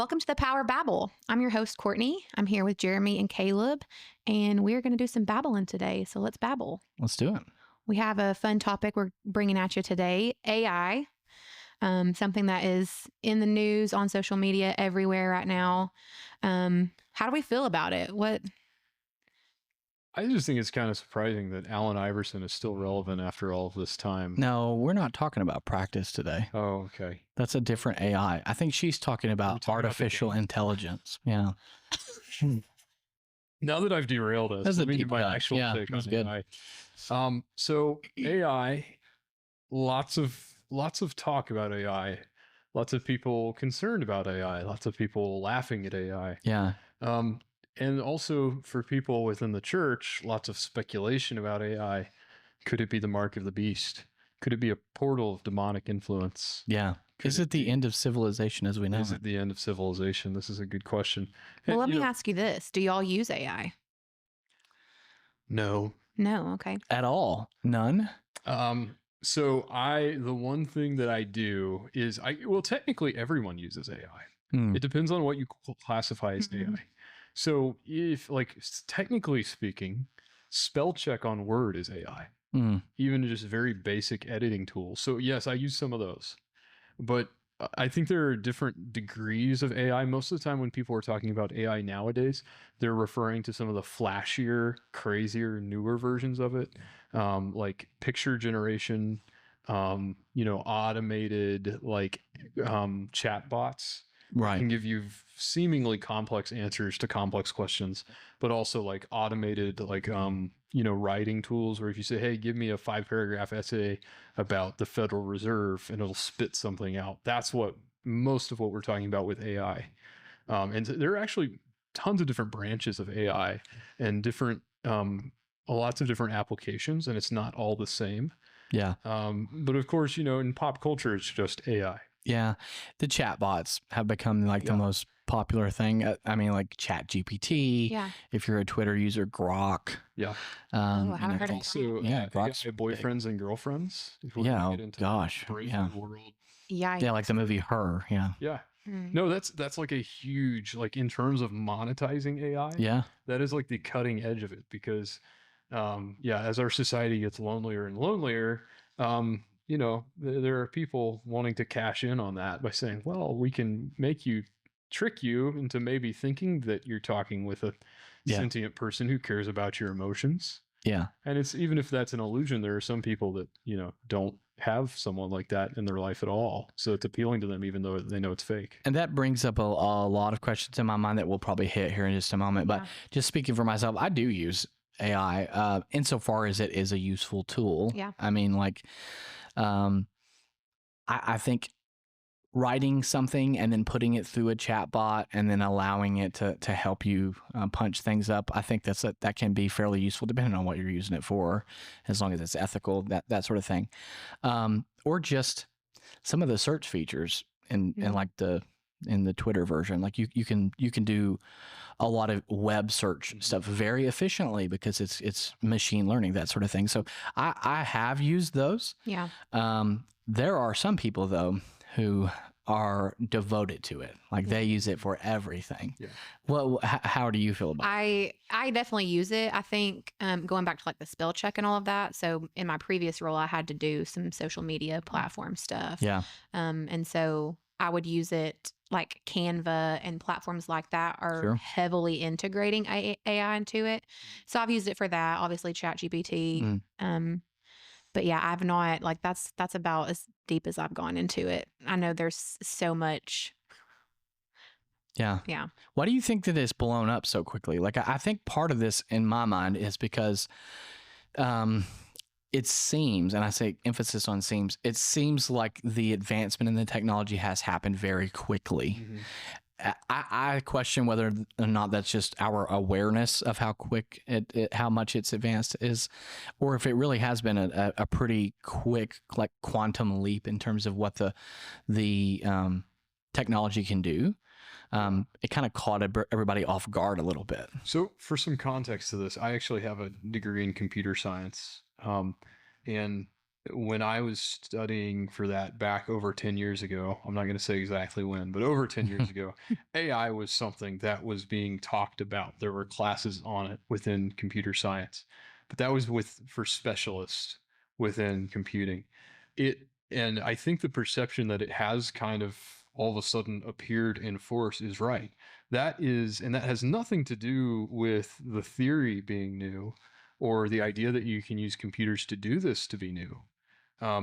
Welcome to the Power of Babble. I'm your host, Courtney. I'm here with Jeremy and Caleb, and we're going to do some babbling today. So let's babble. Let's do it. We have a fun topic we're bringing at you today, AI, something that is in the news, on social media, everywhere right now. How do we feel about it? I just think it's kind of surprising that Allen Iverson is still relevant after all of this time. No, we're not talking about practice today. Oh, okay. That's a different AI. I think she's talking about artificial intelligence. Yeah. Now that I've derailed us, That's a let me deep give my dive. actual Yeah, take that's on good. AI. So AI, lots of talk about AI, lots of people concerned about AI, lots of people laughing at AI. Yeah. And also for people within the church, lots of speculation about AI. Could it be the mark of the beast? Could it be a portal of demonic influence? Yeah. Is it the end of civilization as we know Is it? it the end of civilization? This is a good question. Well, let You me know, ask you this. Do y'all use AI? No. No. Okay. At all? None? So the one thing that I do is well, technically everyone uses AI. Hmm. It depends on what you classify as Mhm. AI. So if technically speaking, spell check on Word is AI, Hmm. even just very basic editing tools. So yes, I use some of those, but I think there are different degrees of AI. Most of the time when people are talking about AI nowadays, they're referring to some of the flashier, crazier, newer versions of it, like picture generation, automated chat bots Right. can give you seemingly complex answers to complex questions, but also like automated writing tools where if you say, hey, give me a 5-paragraph essay about the Federal Reserve, and it'll spit something out. That's what most of what we're talking about with AI. And there are actually tons of different branches of AI and different lots of different applications, and it's not all the same. Yeah. But of course, in pop culture, it's just AI. Yeah. The chat bots have become like the most popular thing. I mean, like Chat GPT. Yeah. If you're a Twitter user, Grok. Yeah. I you haven't know, heard of Also, Yeah, Grok's AI boyfriends and girlfriends. If we're Yeah, gonna oh get into gosh, brave yeah. new world. Yeah. Yeah, like the movie Her. Yeah. Yeah. Mm. No, that's like a huge, like in terms of monetizing AI, Yeah. that is like the cutting edge of it because, as our society gets lonelier and lonelier, there are people wanting to cash in on that by saying, well, we can trick you into maybe thinking that you're talking with a Yeah. sentient person who cares about your emotions. Yeah. And it's even if that's an illusion, there are some people that, don't have someone like that in their life at all. So it's appealing to them, even though they know it's fake. And that brings up a lot of questions in my mind that we'll probably hit here in just a moment. But Yeah. just speaking for myself, I do use AI insofar as it is a useful tool. Yeah. I mean, like, I think writing something and then putting it through a chat bot and then allowing it to help you punch things up, I think that can be fairly useful depending on what you're using it for, as long as it's ethical, that sort of thing. Or just some of the search features in like in the Twitter version, like you can do a lot of web search stuff very efficiently because it's machine learning, that sort of thing. So I have used those. Yeah. There are some people though who are devoted to it. Like they use it for everything. Yeah. Well, how do you feel about it? I definitely use it. I think going back to like the spell check and all of that. So in my previous role, I had to do some social media platform stuff. Yeah. And so I would use it like Canva and platforms like that are Sure. heavily integrating AI into it. So I've used it for that. Obviously, ChatGPT. But yeah, I've not like that's about as deep as I've gone into it. I know there's so much. Yeah. Yeah. Why do you think that it's blown up so quickly? Like, I think part of this in my mind is because it seems, and I say emphasis on seems, it seems like the advancement in the technology has happened very quickly. Mm-hmm. I question whether or not that's just our awareness of how quick how much it's advanced is, or if it really has been a pretty quick, like quantum leap in terms of what the technology can do. It kind of caught everybody off guard a little bit. So for some context to this, I actually have a degree in computer science. And when I was studying for that back over 10 years ago, I'm not going to say exactly when, but over 10 years ago, AI was something that was being talked about. There were classes on it within computer science, but that was for specialists within computing. And I think the perception that it has kind of all of a sudden appeared in force is right. That has nothing to do with the theory being new or the idea that you can use computers to do this to be new.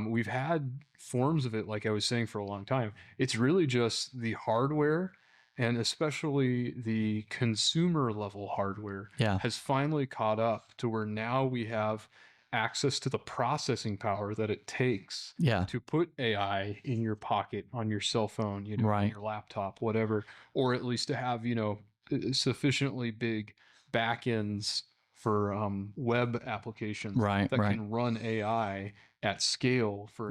We've had forms of it, like I was saying, for a long time. It's really just the hardware, and especially the consumer level hardware has finally caught up to where now we have access to the processing power that it takes to put AI in your pocket, on your cell phone, on your laptop, whatever, or at least to have, sufficiently big backends for web applications that can run AI at scale for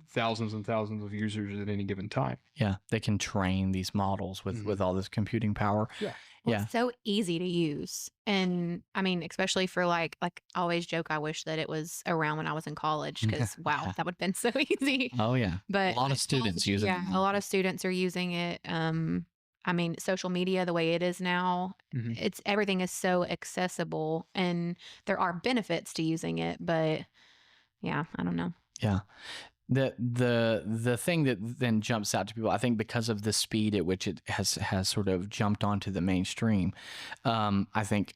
thousands and thousands of users at any given time. Yeah, they can train these models with all this computing power. Well, it's so easy to use. And I mean, especially for like I always joke, I wish that it was around when I was in college, because wow, that would have been so easy. Oh yeah. But a lot of students use it. Yeah, a lot of students are using it. I mean, social media, the way it is now, everything is so accessible, and there are benefits to using it, but yeah, I don't know. Yeah. The thing that then jumps out to people, I think, because of the speed at which it has sort of jumped onto the mainstream, I think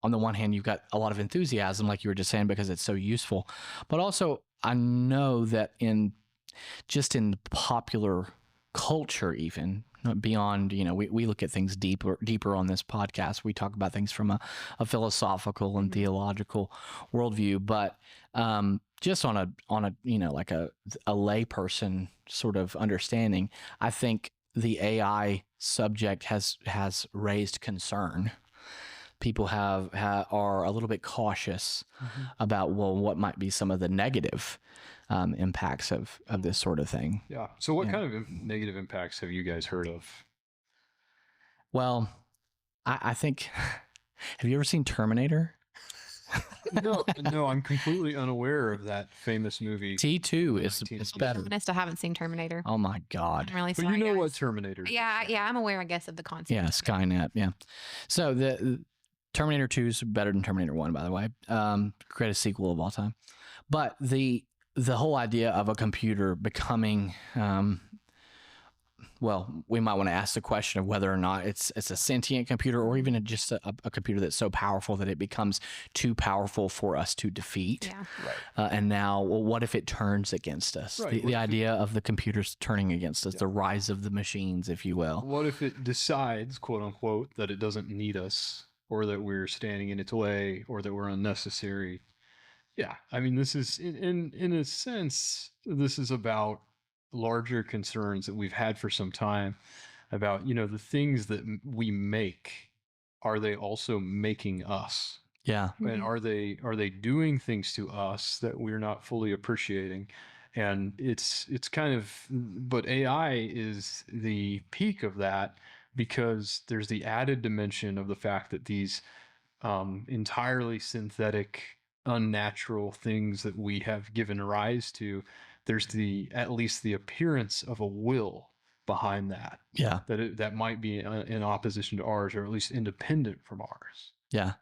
on the one hand, you've got a lot of enthusiasm, like you were just saying, because it's so useful. But also, I know that in popular culture, even beyond, we look at things deeper on this podcast. We talk about things from a philosophical and theological worldview, but just on a like a layperson sort of understanding, I think the AI subject has raised concern. People are a little bit cautious about, well, what might be some of the negative impacts of this sort of thing. Yeah. So what kind of negative impacts have you guys heard of? Well, I think, have you ever seen Terminator? No, I'm completely unaware of that famous movie. T2 is better. I'll be honest, I haven't seen Terminator. Oh my God. I'm really but sorry, you know guys. what Terminator is. Yeah, I'm aware, I guess, of the concept. Yeah, Skynet, yeah. So the Terminator 2 is better than Terminator 1, by the way. Greatest sequel of all time. But the whole idea of a computer becoming, well, we might want to ask the question of whether or not it's a sentient computer, or even just a computer that's so powerful that it becomes too powerful for us to defeat. Yeah. Right. And now, well, what if it turns against us? Right. The idea of the computers turning against us, the rise of the machines, if you will. What if it decides, quote unquote, that it doesn't need us, or that we're standing in its way, or that we're unnecessary? Yeah, I mean, this is in a sense, this is about larger concerns that we've had for some time about, the things that we make. Are they also making us? Yeah. And are they doing things to us that we're not fully appreciating? And it's kind of, but AI is the peak of that, because there's the added dimension of the fact that these entirely synthetic, unnatural things that we have given rise to, there's at least the appearance of a will behind that. Yeah. That might be in opposition to ours, or at least independent from ours. Yeah.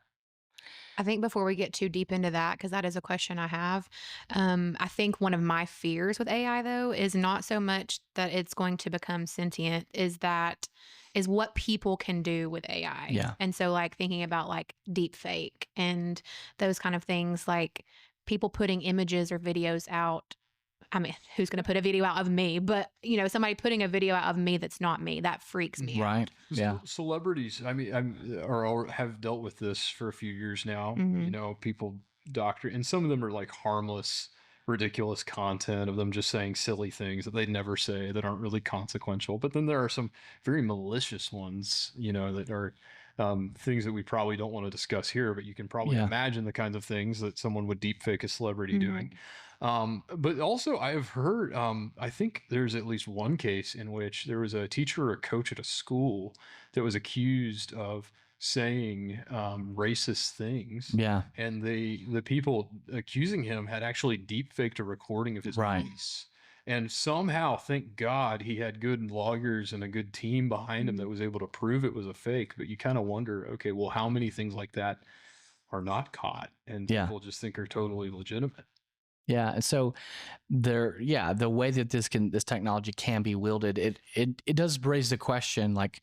I think before we get too deep into that, because that is a question I have, I think one of my fears with AI, though, is not so much that it's going to become sentient, is what people can do with AI. Yeah. And so, like, thinking about like deep fake and those kind of things, like people putting images or videos out. I mean, who's going to put a video out of me? But, somebody putting a video out of me that's not me, that freaks me out. Right. Yeah. Celebrities, I mean, have dealt with this for a few years now. People and some of them are like harmless, ridiculous content of them just saying silly things that they'd never say, that aren't really consequential. But then there are some very malicious ones, that are things that we probably don't want to discuss here, but you can probably imagine the kinds of things that someone would deep fake a celebrity doing. But also I've heard, I think there's at least one case in which there was a teacher or a coach at a school that was accused of saying racist things. Yeah. And the people accusing him had actually deep faked a recording of his voice. And somehow, thank God, he had good lawyers and a good team behind him that was able to prove it was a fake. But you kind of wonder, okay, well, how many things like that are not caught and people just think are totally legitimate? Yeah. And so the way that this technology can be wielded, it does raise the question, like,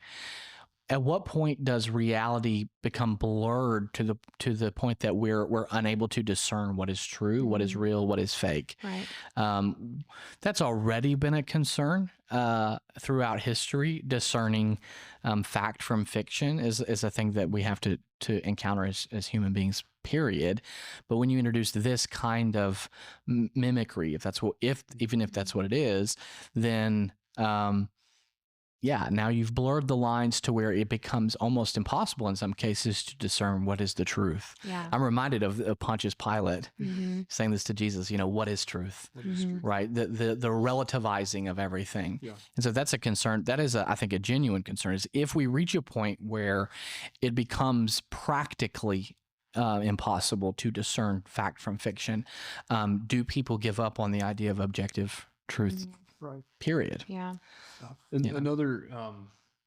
at what point does reality become blurred to the point that we're unable to discern what is true, what is real, what is fake? Right. That's already been a concern throughout history. Discerning fact from fiction is a thing that we have to encounter as human beings, period. But when you introduce this kind of mimicry, even if that's what it is, then now you've blurred the lines to where it becomes almost impossible in some cases to discern what is the truth. Yeah. I'm reminded of Pontius Pilate saying this to Jesus, what is truth? What is truth? Right? The relativizing of everything. Yeah. And so that's a concern. That is, I think, a genuine concern, is if we reach a point where it becomes practically impossible to discern fact from fiction, do people give up on the idea of objective truth? Right. Period. Yeah. And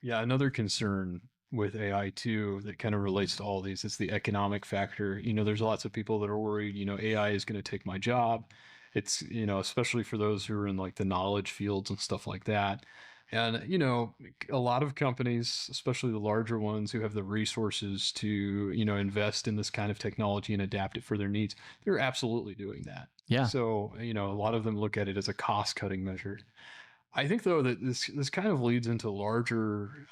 another concern with AI too that kind of relates to all these is the economic factor. There's lots of people that are worried, AI is going to take my job. It's, especially for those who are in like the knowledge fields and stuff like that. And, a lot of companies, especially the larger ones who have the resources to, invest in this kind of technology and adapt it for their needs, they're absolutely doing that. Yeah. So, a lot of them look at it as a cost-cutting measure. I think, though, that this kind of leads into larger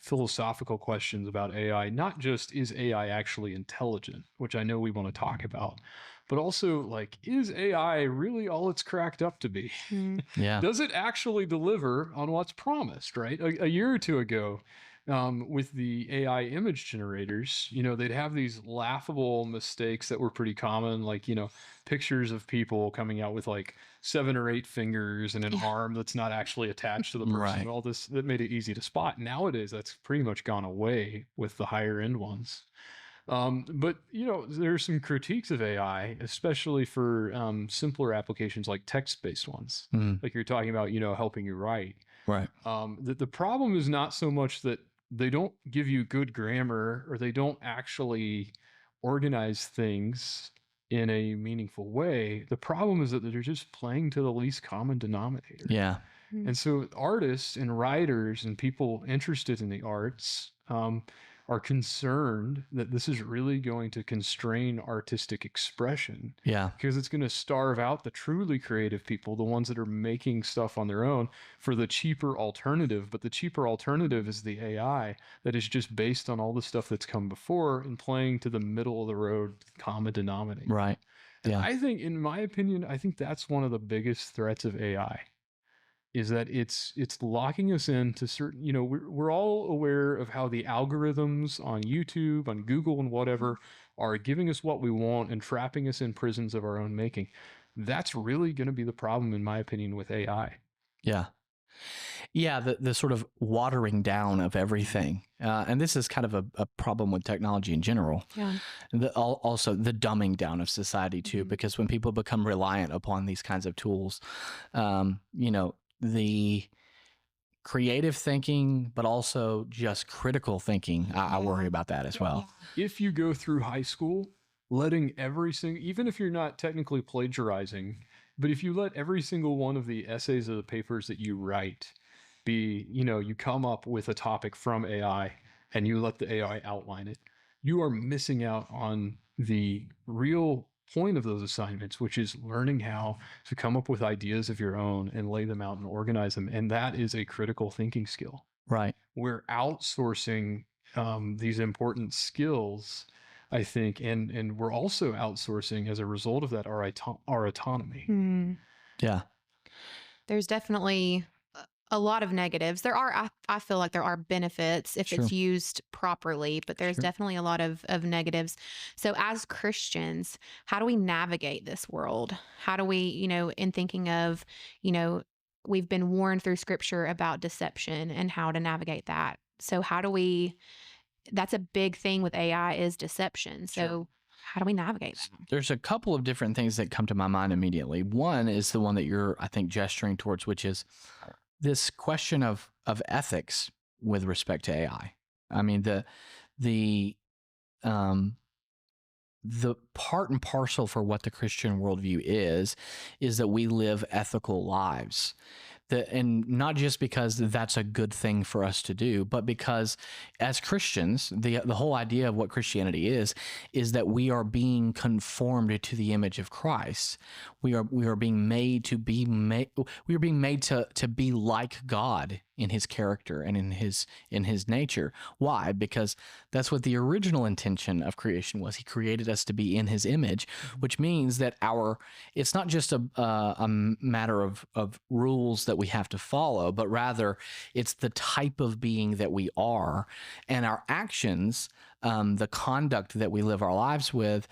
philosophical questions about AI. Not just, is AI actually intelligent, which I know we want to talk about, but also, like, is AI really all it's cracked up to be? Yeah. Does it actually deliver on what's promised, right? A year or two ago, with the AI image generators, they'd have these laughable mistakes that were pretty common, like, pictures of people coming out with like 7 or 8 fingers and an arm that's not actually attached to the person. Right. All this that made it easy to spot. Nowadays, that's pretty much gone away with the higher end ones. But there's some critiques of AI, especially for simpler applications like text-based ones, like you're talking about, helping you write. Right. The problem is not so much that they don't give you good grammar or they don't actually organize things in a meaningful way. The problem is that they're just playing to the least common denominator. Yeah. And so artists and writers and people interested in the arts are concerned that this is really going to constrain artistic expression. Yeah. Because it's going to starve out the truly creative people, the ones that are making stuff on their own, for the cheaper alternative. But the cheaper alternative is the AI that is just based on all the stuff that's come before and playing to the middle of the road common denominator. Right. Yeah. I think, in my opinion, I think that's one of the biggest threats of AI. Is that it's locking us into certain, we're all aware of how the algorithms on YouTube, on Google and whatever are giving us what we want and trapping us in prisons of our own making. That's really going to be the problem, in my opinion, with AI. Yeah. Yeah, the sort of watering down of everything. And this is kind of a problem with technology in general. Yeah. Also the dumbing down of society too, because when people become reliant upon these kinds of tools, the creative thinking, but also just critical thinking, I worry about that as well. If you go through high school, letting even if you're not technically plagiarizing, but if you let every single one of the essays or the papers that you write be, you come up with a topic from AI and you let the AI outline it, you are missing out on the real point of those assignments, which is learning how to come up with ideas of your own and lay them out and organize them. And that is a critical thinking skill. Right. We're outsourcing these important skills, I think, and we're also outsourcing as a result of that our autonomy. Yeah. There's definitely a lot of negatives. There are, I feel like there are benefits if it's used properly, but there's definitely a lot of negatives. So as Christians, how do we navigate this world? How do we, in thinking of, we've been warned through scripture about deception and how to navigate that. So how do we that's a big thing with AI is deception. So how do we navigate that? There's a couple of different things that come to my mind immediately. One is the one that you're, I think, gesturing towards, which is this question of ethics with respect to AI. I mean, the part and parcel for what the Christian worldview is that we live ethical lives. And not just because that's a good thing for us to do, but because as Christians, the whole idea of what Christianity is that we are being conformed to the image of Christ. We are being made to be to be like God in his character and in his nature. Why? Because that's what the original intention of creation was. He created us to be in his image, which means that it's not just a matter of rules that we have to follow, but rather it's the type of being that we are, and our actions, the conduct that we live our lives with,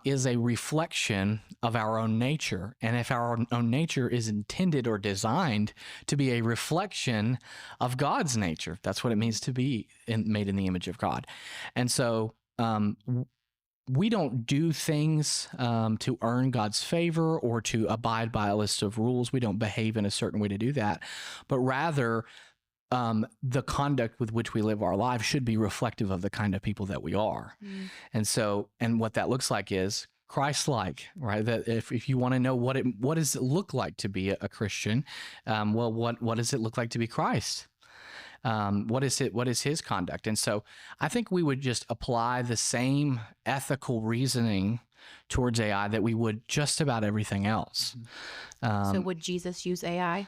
is a reflection of our own nature. And if our own nature is intended or designed to be a reflection of God's nature, that's what it means to be made in the image of God. And so we don't do things to earn God's favor or to abide by a list of rules. We don't behave in a certain way to do that, but rather the conduct with which we live our lives should be reflective of the kind of people that we are. And what that looks like is Christ-like, right? That if you want to know what does it look like to be a Christian, well, what does it look like to be Christ? What is his conduct? And so I think we would just apply the same ethical reasoning towards AI that we would just about everything else. So would Jesus use AI?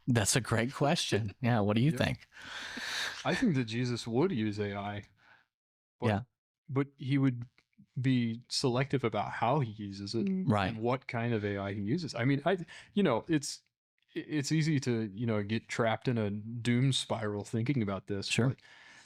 That's a great question. Yeah. What do you think? I think that Jesus would use AI. But he would be selective about how he uses it, right? And what kind of AI he uses. I mean, it's easy to, get trapped in a doom spiral thinking about this. Sure. But,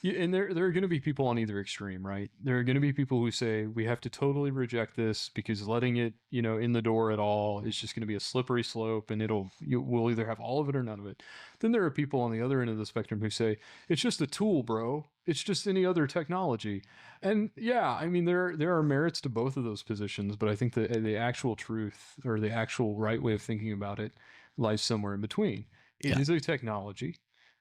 and there are going to be people on either extreme, right? There are going to be people who say we have to totally reject this because letting it, in the door at all is just going to be a slippery slope, and we'll either have all of it or none of it. Then there are people on the other end of the spectrum who say it's just a tool, bro. It's just any other technology. And yeah, I mean, there are merits to both of those positions, but I think the actual truth or the actual right way of thinking about it lies somewhere in between. It is a technology.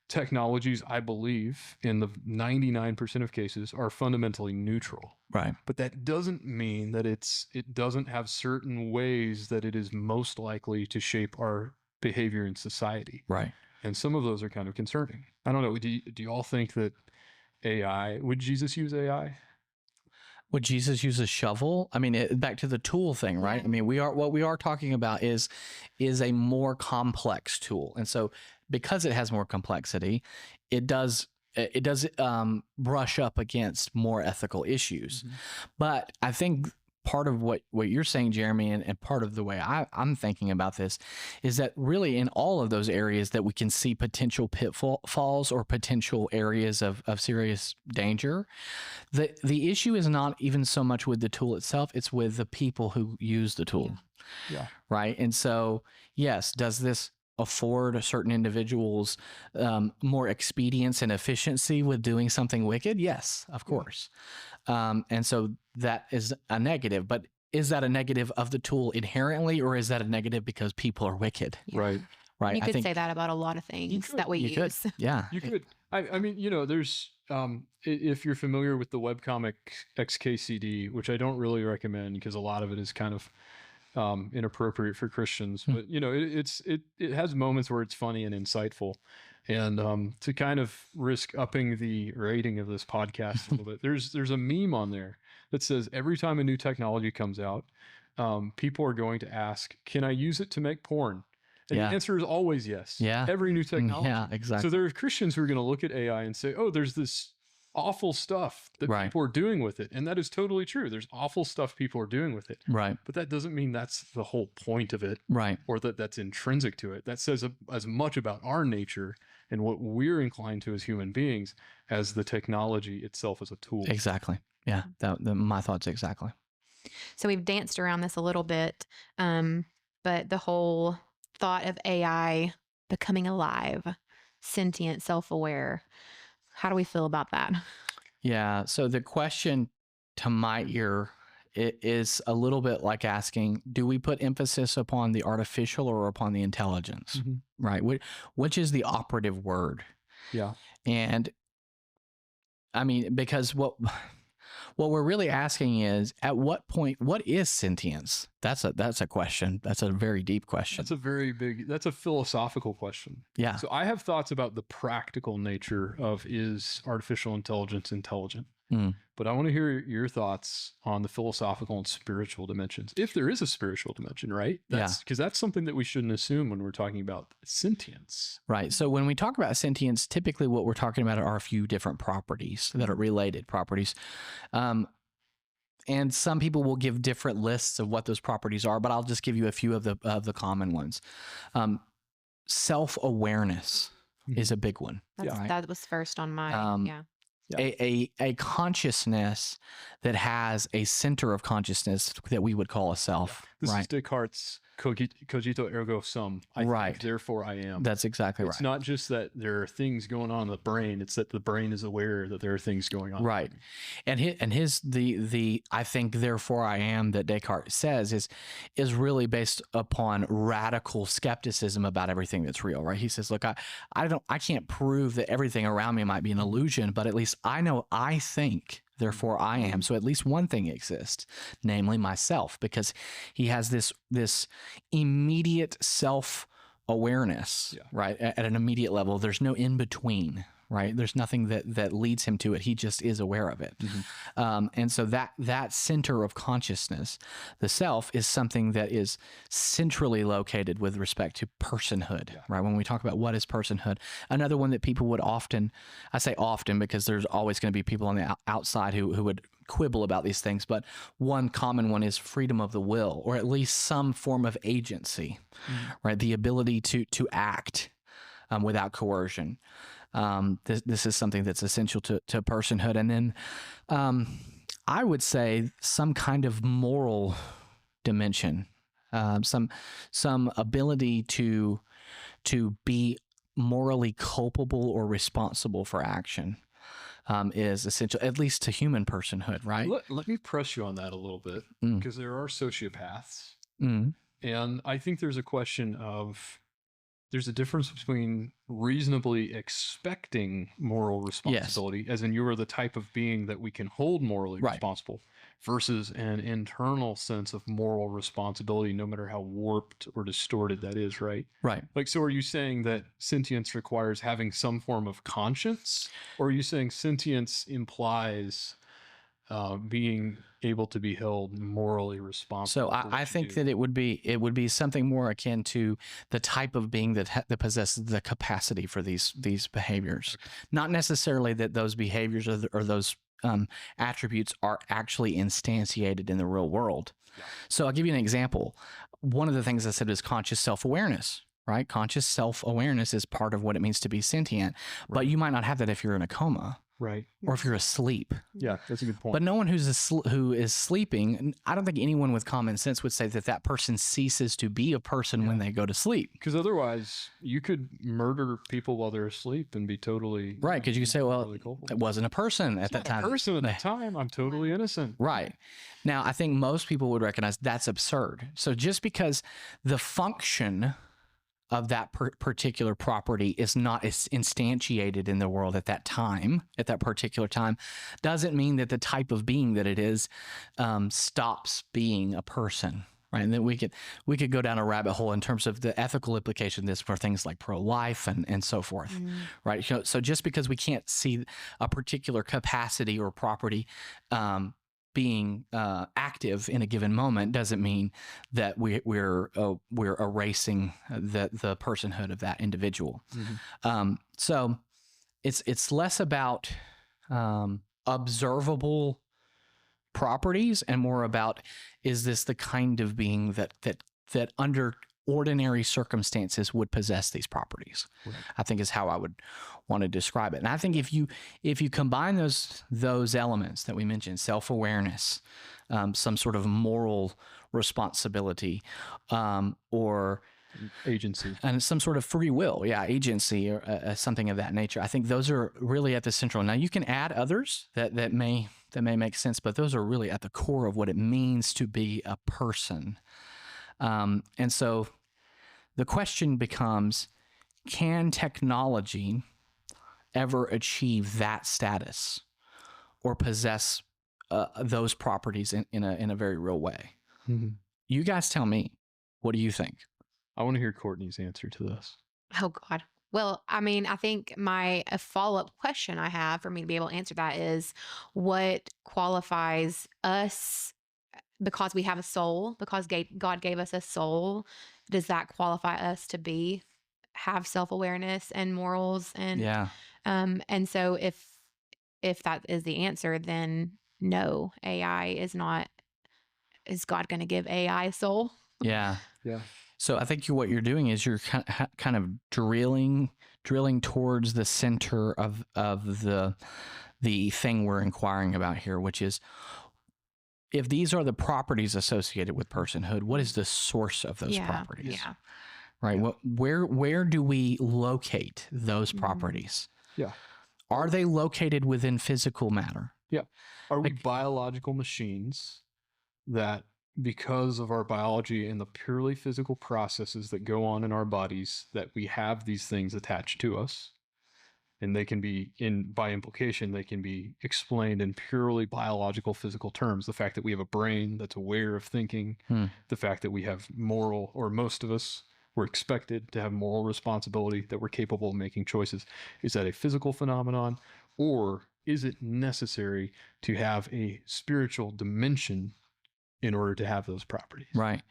Technologies, I believe, in the 99% of cases, are fundamentally neutral. Right. But that doesn't mean that it doesn't have certain ways that it is most likely to shape our behavior in society. Right. And some of those are kind of concerning. I don't know. Do you all think that would Jesus use AI? Would Jesus use a shovel? I mean, back to the tool thing, right? I mean, what we are talking about is a more complex tool. And so because it has more complexity, it does brush up against more ethical issues. Mm-hmm. But I think part of what you're saying, Jeremy, and part of the way I'm thinking about this is that really in all of those areas that we can see potential pitfalls or potential areas of serious danger, the issue is not even so much with the tool itself, it's with the people who use the tool. Yeah. Right? And so, yes, does this afford certain individuals more expedience and efficiency with doing something wicked? Yes, of course. And so that is a negative, but is that a negative of the tool inherently, or is that a negative because people are wicked? Yeah. Right. Right. You could say that about a lot of things that we use. Could. Yeah. You could. I mean, there's, if you're familiar with the webcomic XKCD, which I don't really recommend because a lot of it is kind of inappropriate for Christians, but it has moments where it's funny and insightful. And to kind of risk upping the rating of this podcast a little bit, there's a meme on there that says every time a new technology comes out, people are going to ask, "Can I use it to make porn?" And the answer is always yes. Yeah. Every new technology. Yeah, exactly. So there are Christians who are going to look at AI and say, "Oh, there's this awful stuff that people are doing with it." And that is totally true. There's awful stuff people are doing with it. Right. But that doesn't mean that's the whole point of it. Right. Or that's intrinsic to it. That says as much about our nature and what we're inclined to as human beings as the technology itself as a tool. Exactly. Yeah. My thoughts exactly. So we've danced around this a little bit, but the whole thought of AI becoming alive, sentient, self-aware, how do we feel about that? Yeah. So the question to my ear is a little bit like asking, do we put emphasis upon the artificial or upon the intelligence? Right. Which is the operative word? Yeah. And I mean, because what we're really asking is, at what point, what is sentience? That's a question. That's a very deep question. That's a philosophical question. Yeah. So I have thoughts about the practical nature of, is artificial intelligence intelligent? But I want to hear your thoughts on the philosophical and spiritual dimensions, if there is a spiritual dimension, right? Because that's something that we shouldn't assume when we're talking about sentience. Right. So when we talk about sentience, typically what we're talking about are a few different properties that are related properties. And some people will give different lists of what those properties are, but I'll just give you a few of the common ones. Self-awareness is a big one. That was first on my, A consciousness that has a center of consciousness that we would call a self. This is Descartes' cogito ergo sum. I think, therefore I am. That's exactly right. It's not just that there are things going on in the brain, it's that the brain is aware that there are things going on. Right. And the I think therefore I am that Descartes says is really based upon radical skepticism about everything that's real, right? He says, look, I can't prove that everything around me might be an illusion, but at least I know I think, therefore I am. So at least one thing exists, namely myself, because he has this immediate self-awareness, right? At an immediate level. There's no in between, right? There's nothing that leads him to it. He just is aware of it. And so that center of consciousness, the self, is something that is centrally located with respect to personhood, right? When we talk about what is personhood, another one that people would often, I say often because there's always going to be people on the outside who would quibble about these things, but one common one is freedom of the will, or at least some form of agency, right? The ability to act without coercion. This is something that's essential to personhood. And then I would say some kind of moral dimension, some ability to be morally culpable or responsible for action is essential, at least to human personhood, right? Let me press you on that a little bit, because there are sociopaths. And I think there's a question of, there's a difference between reasonably expecting moral responsibility, as in you are the type of being that we can hold morally responsible, versus an internal sense of moral responsibility, no matter how warped or distorted that is, right? Right. Like, so are you saying that sentience requires having some form of conscience, or are you saying sentience implies being able to be held morally responsible? So I think that it would be something more akin to the type of being that possesses the capacity for these behaviors. Not necessarily that those behaviors or those attributes are actually instantiated in the real world. So I'll give you an example. One of the things I said is conscious self-awareness. Right? Conscious self-awareness is part of what it means to be sentient, but you might not have that if you're in a coma. Right. Or if you're asleep. Yeah, that's a good point. But no one who is sleeping, I don't think anyone with common sense would say that person ceases to be a person when they go to sleep. Because otherwise, you could murder people while they're asleep and be totally... Right, because you could say, well, it wasn't a person at that time. A person at the time, I'm totally innocent. Right. Now, I think most people would recognize that's absurd. So just because the function of that particular property is not instantiated in the world at that particular time, doesn't mean that the type of being that it is stops being a person, right? And then we could go down a rabbit hole in terms of the ethical implication of this for things like pro-life and so forth, right? So just because we can't see a particular capacity or property being active in a given moment doesn't mean that we're erasing the personhood of that individual. So it's less about observable properties and more about, is this the kind of being that under ordinary circumstances would possess these properties? Right. I think is how I would want to describe it. And I think if you combine those elements that we mentioned, self-awareness, some sort of moral responsibility, or agency. And some sort of free will, agency or something of that nature. I think those are really at the central. Now you can add others that may make sense, but those are really at the core of what it means to be a person. And so the question becomes, can technology ever achieve that status or possess those properties in a very real way? Mm-hmm. You guys tell me. What do you think? I want to hear Courtney's answer to this. Oh, God. Well, I mean, I think a follow-up question I have for me to be able to answer that is, what qualifies us, because we have a soul, because God gave us a soul, does that qualify us to have self-awareness and morals? And so if that is the answer, then no, AI is not. Is God going to give AI a soul? Yeah. Yeah. So I think what you're doing is you're kind of drilling towards the center of the thing we're inquiring about here, which is, if these are the properties associated with personhood, what is the source of those properties? Yeah. Right. Yeah. Where do we locate those properties? Yeah. Are they located within physical matter? Yeah. Are we biological machines that, because of our biology and the purely physical processes that go on in our bodies, that we have these things attached to us? And they can be, by implication, they can be explained in purely biological, physical terms. The fact that we have a brain that's aware of thinking, the fact that we have moral, or most of us, we're expected to have moral responsibility, that we're capable of making choices. Is that a physical phenomenon, or is it necessary to have a spiritual dimension in order to have those properties? Right.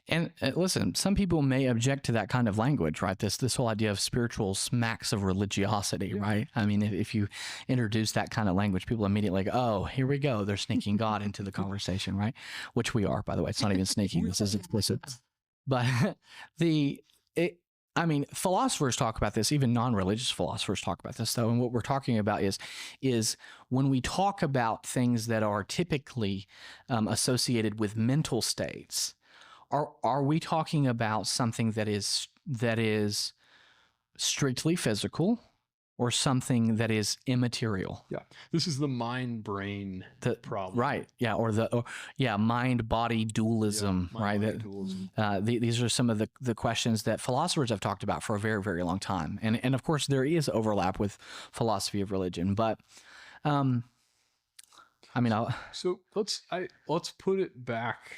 And listen, some people may object to that kind of language, right? This whole idea of spiritual smacks of religiosity, right? I mean, if you introduce that kind of language, people immediately go, oh, here we go. They're sneaking God into the conversation, right? Which we are, by the way. It's not even sneaking. This is explicit. But philosophers talk about this, even non-religious philosophers talk about this, though. And what we're talking about is when we talk about things that are typically associated with mental states, are we talking about something that is strictly physical, or something that is immaterial? Yeah. This is the mind-brain problem. Right. Yeah. Or mind-body dualism, right? Dualism. These are some of the questions that philosophers have talked about for a very, very long time. And of course, there is overlap with philosophy of religion. But, so let's put it back.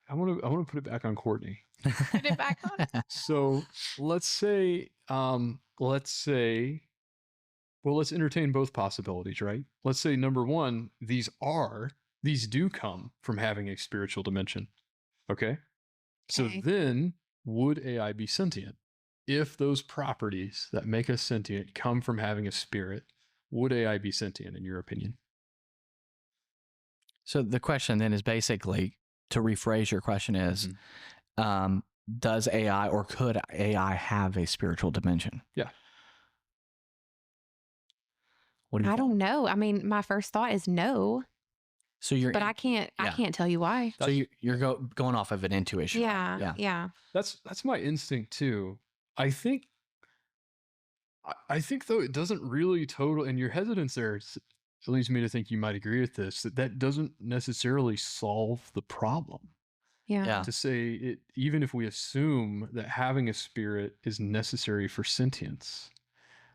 I want to put it back on Courtney. Put it back on. So let's entertain both possibilities, right? Let's say, number one, these do come from having a spiritual dimension. Okay. So then, would AI be sentient? If those properties that make us sentient come from having a spirit, would AI be sentient, in your opinion? So the question then is basically, to rephrase your question, is, does AI, or could AI have a spiritual dimension? Yeah. I don't know. I mean, my first thought is no. So but I can't tell you why. So you're going off of an intuition. Yeah. That's my instinct too. I think though, it doesn't really and your hesitance there leads me to think you might agree with this, that doesn't necessarily solve the problem. Yeah. To say it, even if we assume that having a spirit is necessary for sentience,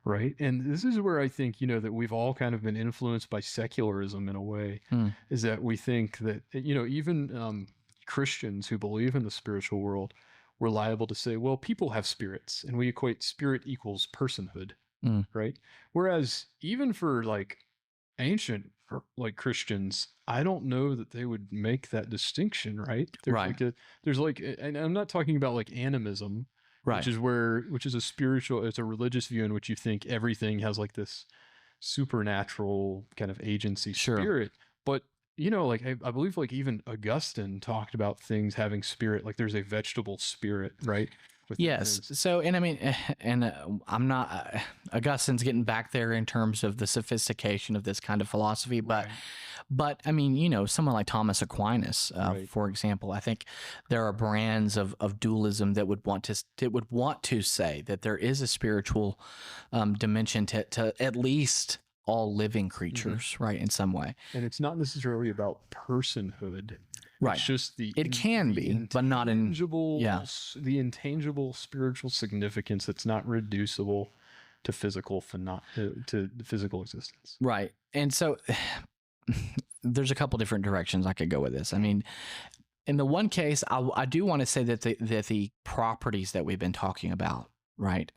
right? And this is where I think, that we've all kind of been influenced by secularism in a way, is that we think that, even Christians who believe in the spiritual world, we're liable to say, well, people have spirits, and we equate spirit equals personhood, right? Whereas even for ancient Christians, I don't know that they would make that distinction, right? There's and I'm not talking about animism, right? Which is a spiritual, it's a religious view in which you think everything has this supernatural kind of agency spirit. But I believe even Augustine talked about things having spirit, there's a vegetable spirit, right? with Yes. things. So, and I mean, and I'm not, Augustine's getting back there in terms of the sophistication of this kind of philosophy, but I mean, you know, someone like Thomas Aquinas, for example, I think there are brands of dualism that would want to say that there is a spiritual dimension to at least all living creatures, right, in some way. And it's not necessarily about personhood. Right. It's just it can be, but not in the intangible spiritual significance that's not reducible to physical to physical existence. Right. And so there's a couple different directions I could go with this. I mean, in the one case, I do want to say that the properties that we've been talking about, right?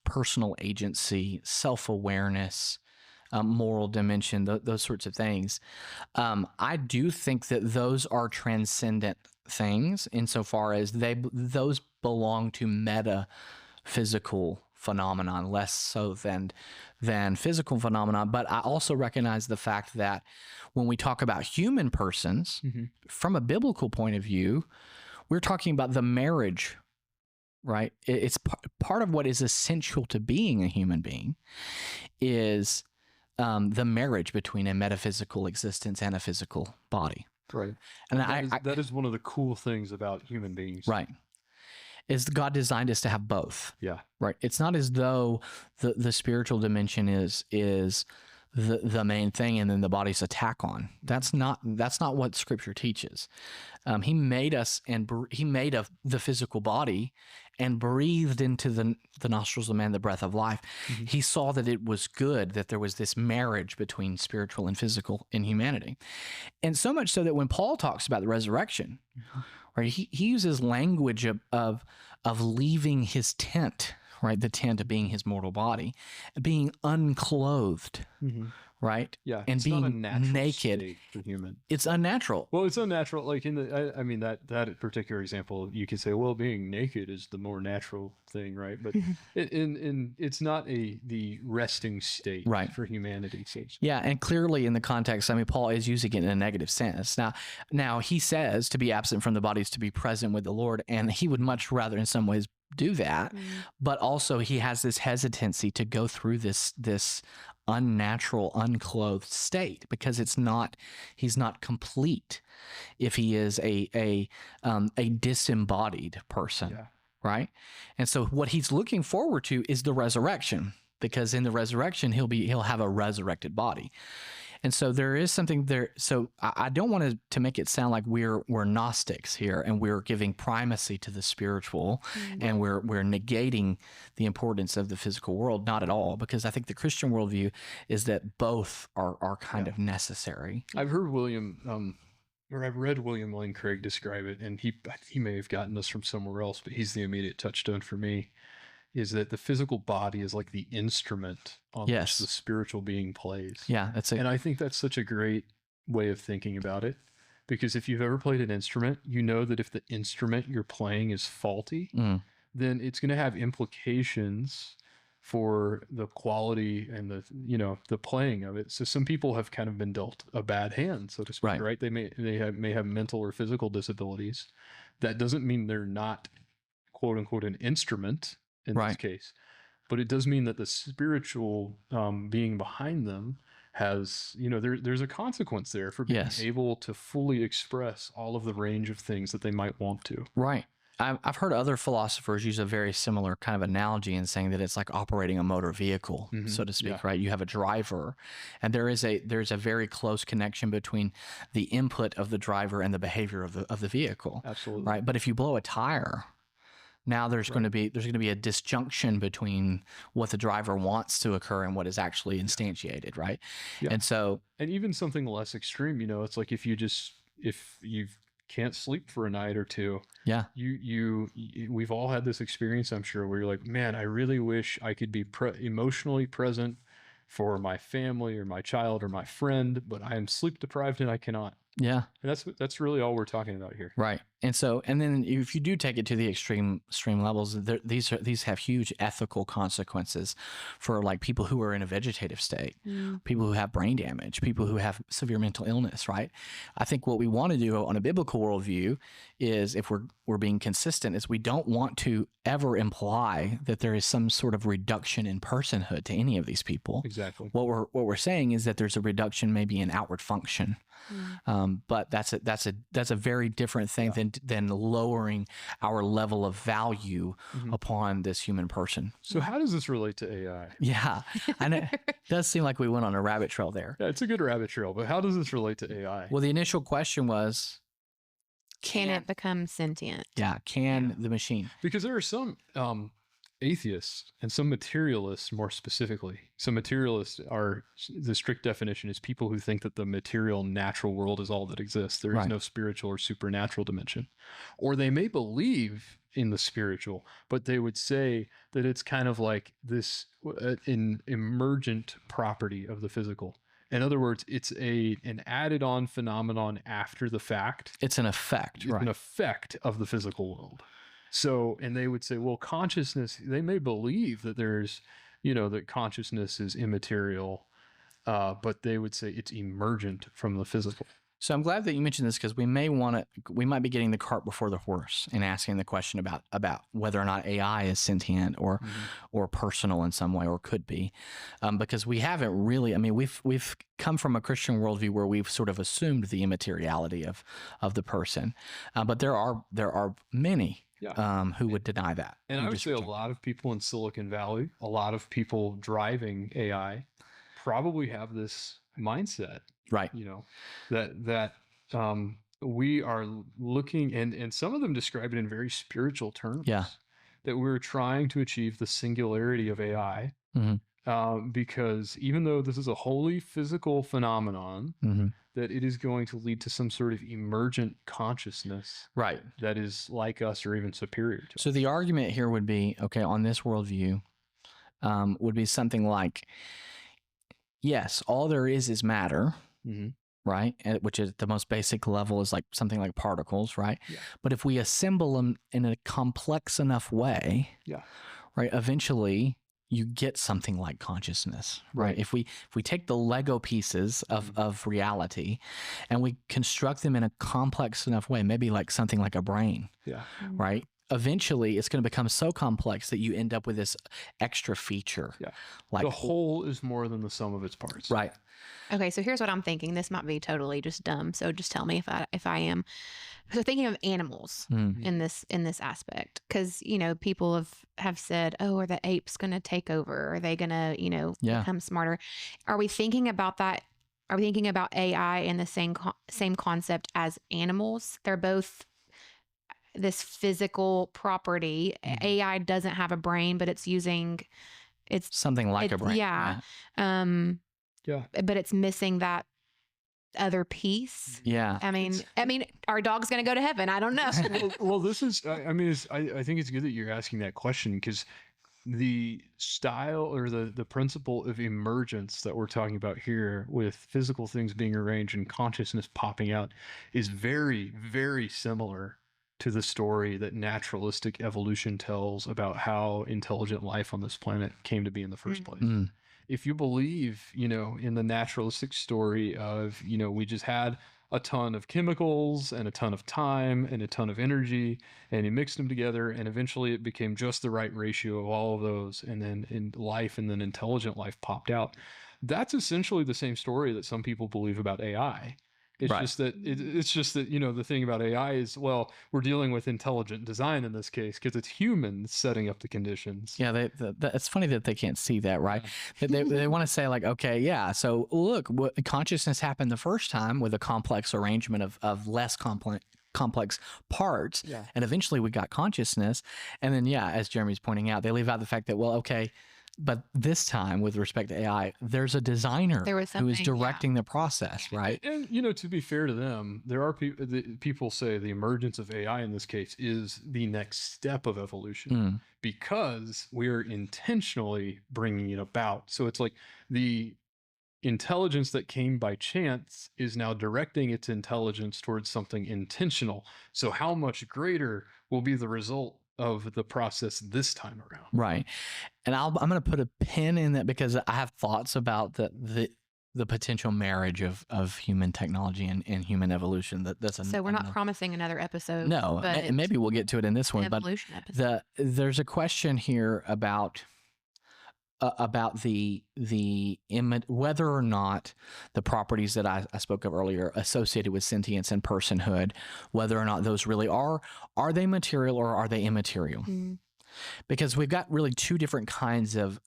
Personal agency, self-awareness, moral dimension, those sorts of things. I do think that those are transcendent things insofar as those belong to metaphysical phenomenon, less so than physical phenomenon. But I also recognize the fact that when we talk about human persons, from a biblical point of view, we're talking about the marriage, right? It's part of what is essential to being a human being is the marriage between a metaphysical existence and a physical body. Right. And that is one of the cool things about human beings. Right. Is God designed us to have both. Yeah. Right. It's not as though the spiritual dimension is the main thing and then the body's a tack on. That's not what Scripture teaches. He made us and he made the physical body and breathed into the nostrils of man the breath of life. He saw that it was good, that there was this marriage between spiritual and physical in humanity. And so much so that when Paul talks about the resurrection, right, he uses language of leaving his tent, right, the tent of being his mortal body, being unclothed, right? Yeah, and it's being not a natural naked state for human. It's unnatural. Well, it's unnatural. Like I mean that particular example, you could say, well, being naked is the more natural thing, right? But it's not the resting state, right, for humanity. So yeah, and clearly in the context, I mean, Paul is using it in a negative sense. Now he says to be absent from the body is to be present with the Lord, and he would much rather, in some ways, do that. But also, he has this hesitancy to go through this unnatural, unclothed state because he's not complete if he is a disembodied person, right? And so what he's looking forward to is the resurrection, because in the resurrection he'll have a resurrected body. And so there is something there. So I don't want to make it sound like we're Gnostics here and we're giving primacy to the spiritual and we're negating the importance of the physical world. Not at all, because I think the Christian worldview is that both are kind of necessary. I've heard I've read William Lane Craig describe it, and he may have gotten this from somewhere else, but he's the immediate touchstone for me. Is that the physical body is like the instrument on which the spiritual being plays. Yeah, that's it. And I think that's such a great way of thinking about it, because if you've ever played an instrument, you know that if the instrument you're playing is faulty, then it's going to have implications for the quality and the playing of it. So some people have kind of been dealt a bad hand, so to speak, right? They may have mental or physical disabilities. That doesn't mean they're not, quote unquote, an instrument in this case, but it does mean that the spiritual being behind them has, there's a consequence there for being able to fully express all of the range of things that they might want to. Right. I've heard other philosophers use a very similar kind of analogy in saying that it's like operating a motor vehicle, so to speak, right? You have a driver, and there's a very close connection between the input of the driver and the behavior of the vehicle. Absolutely. Right. But if you blow a tire, now there's going to be a disjunction between what the driver wants to occur and what is actually instantiated, right? Yeah. And even something less extreme, it's like if you can't sleep for a night or two, we've all had this experience, I'm sure, where you're like, man, I really wish I could be emotionally present for my family or my child or my friend, but I am sleep deprived and I cannot. Yeah. And that's really all we're talking about here. Right. And so, and then if you do take it to the extreme levels, these have huge ethical consequences for like people who are in a vegetative state, people who have brain damage, people who have severe mental illness. Right. I think what we want to do on a biblical worldview is, if we're being consistent, is we don't want to ever imply that there is some sort of reduction in personhood to any of these people. Exactly. What we're saying is that there's a reduction maybe in outward function. But that's a very different thing than lowering our level of value upon this human person. So how does this relate to AI? Yeah, and it does seem like we went on a rabbit trail there. Yeah, it's a good rabbit trail, but how does this relate to AI? Well, the initial question was, can it become sentient? Yeah, can the machine? Because there are some atheists and some materialists, more specifically. Some materialists are, the strict definition is people who think that the material natural world is all that exists. There is no spiritual or supernatural dimension. Or they may believe in the spiritual, but they would say that it's kind of like this an emergent property of the physical. In other words, it's an added on phenomenon after the fact. It's an effect, It's an effect of the physical world. So, and they would say, well, consciousness, they may believe that there's, that consciousness is immaterial, but they would say it's emergent from the physical. So I'm glad that you mentioned this, because we might be getting the cart before the horse and asking the question about whether or not AI is sentient or personal in some way, or could be, because we haven't really. I mean, we've come from a Christian worldview where we've sort of assumed the immateriality of the person, but there are many who would deny that. And I would say a lot of people in Silicon Valley, a lot of people driving AI, probably have this mindset. Right. That we are looking, and some of them describe it in very spiritual terms. Yeah. That we're trying to achieve the singularity of AI. Because even though this is a wholly physical phenomenon, that it is going to lead to some sort of emergent consciousness, right, that is like us or even superior to us. So the argument here would be, okay, on this worldview, would be something like, yes, all there is matter, right? Which is the most basic level, is like something like particles, right? Yeah. But if we assemble them in a complex enough way, right, eventually you get something like consciousness, right? If we take the Lego pieces of reality and we construct them in a complex enough way, maybe like something like a brain, right? Eventually it's going to become so complex that you end up with this extra feature. Yeah. Like the whole is more than the sum of its parts. Right. Okay, so here's what I'm thinking. This might be totally just dumb, so just tell me if I am. So thinking of animals in this aspect, because people have said, oh, are the apes going to take over? Are they going to become smarter? Are we thinking about that? Are we thinking about AI in the same concept as animals? They're both this physical property. AI doesn't have a brain, but it's something like a brain. Yeah. But it's missing that other piece. Yeah. I mean, our dog's going to go to heaven. I don't know. well, this is, I think it's good that you're asking that question, because the style or the principle of emergence that we're talking about here, with physical things being arranged and consciousness popping out, is very, very similar to the story that naturalistic evolution tells about how intelligent life on this planet came to be in the first place. If you believe, in the naturalistic story of, we just had a ton of chemicals and a ton of time and a ton of energy, and you mixed them together, and eventually it became just the right ratio of all of those, and then in life, and then intelligent life popped out. That's essentially the same story that some people believe about AI. It's just that the thing about AI is, well, we're dealing with intelligent design in this case, because it's humans setting up the conditions. Yeah, it's funny that they can't see that, right? They want to say like, okay, yeah, so look, consciousness happened the first time with a complex arrangement of less complex parts, and eventually we got consciousness. And then, as Jeremy's pointing out, they leave out the fact that, well, okay, but this time, with respect to AI, there's a designer who is directing the process, right? And, to be fair to them, there are people say the emergence of AI in this case is the next step of evolution, because we're intentionally bringing it about. So it's like the intelligence that came by chance is now directing its intelligence towards something intentional. So how much greater will be the result of the process this time around? Right. And I'm going to put a pin in that because I have thoughts about the potential marriage of human technology and human evolution. So we're not promising another episode. No, but and maybe we'll get to it in this one. evolution episode. There's a question here about whether or not the properties that I spoke of earlier associated with sentience and personhood, whether or not those really are they material or are they immaterial? Because we've got really two different kinds of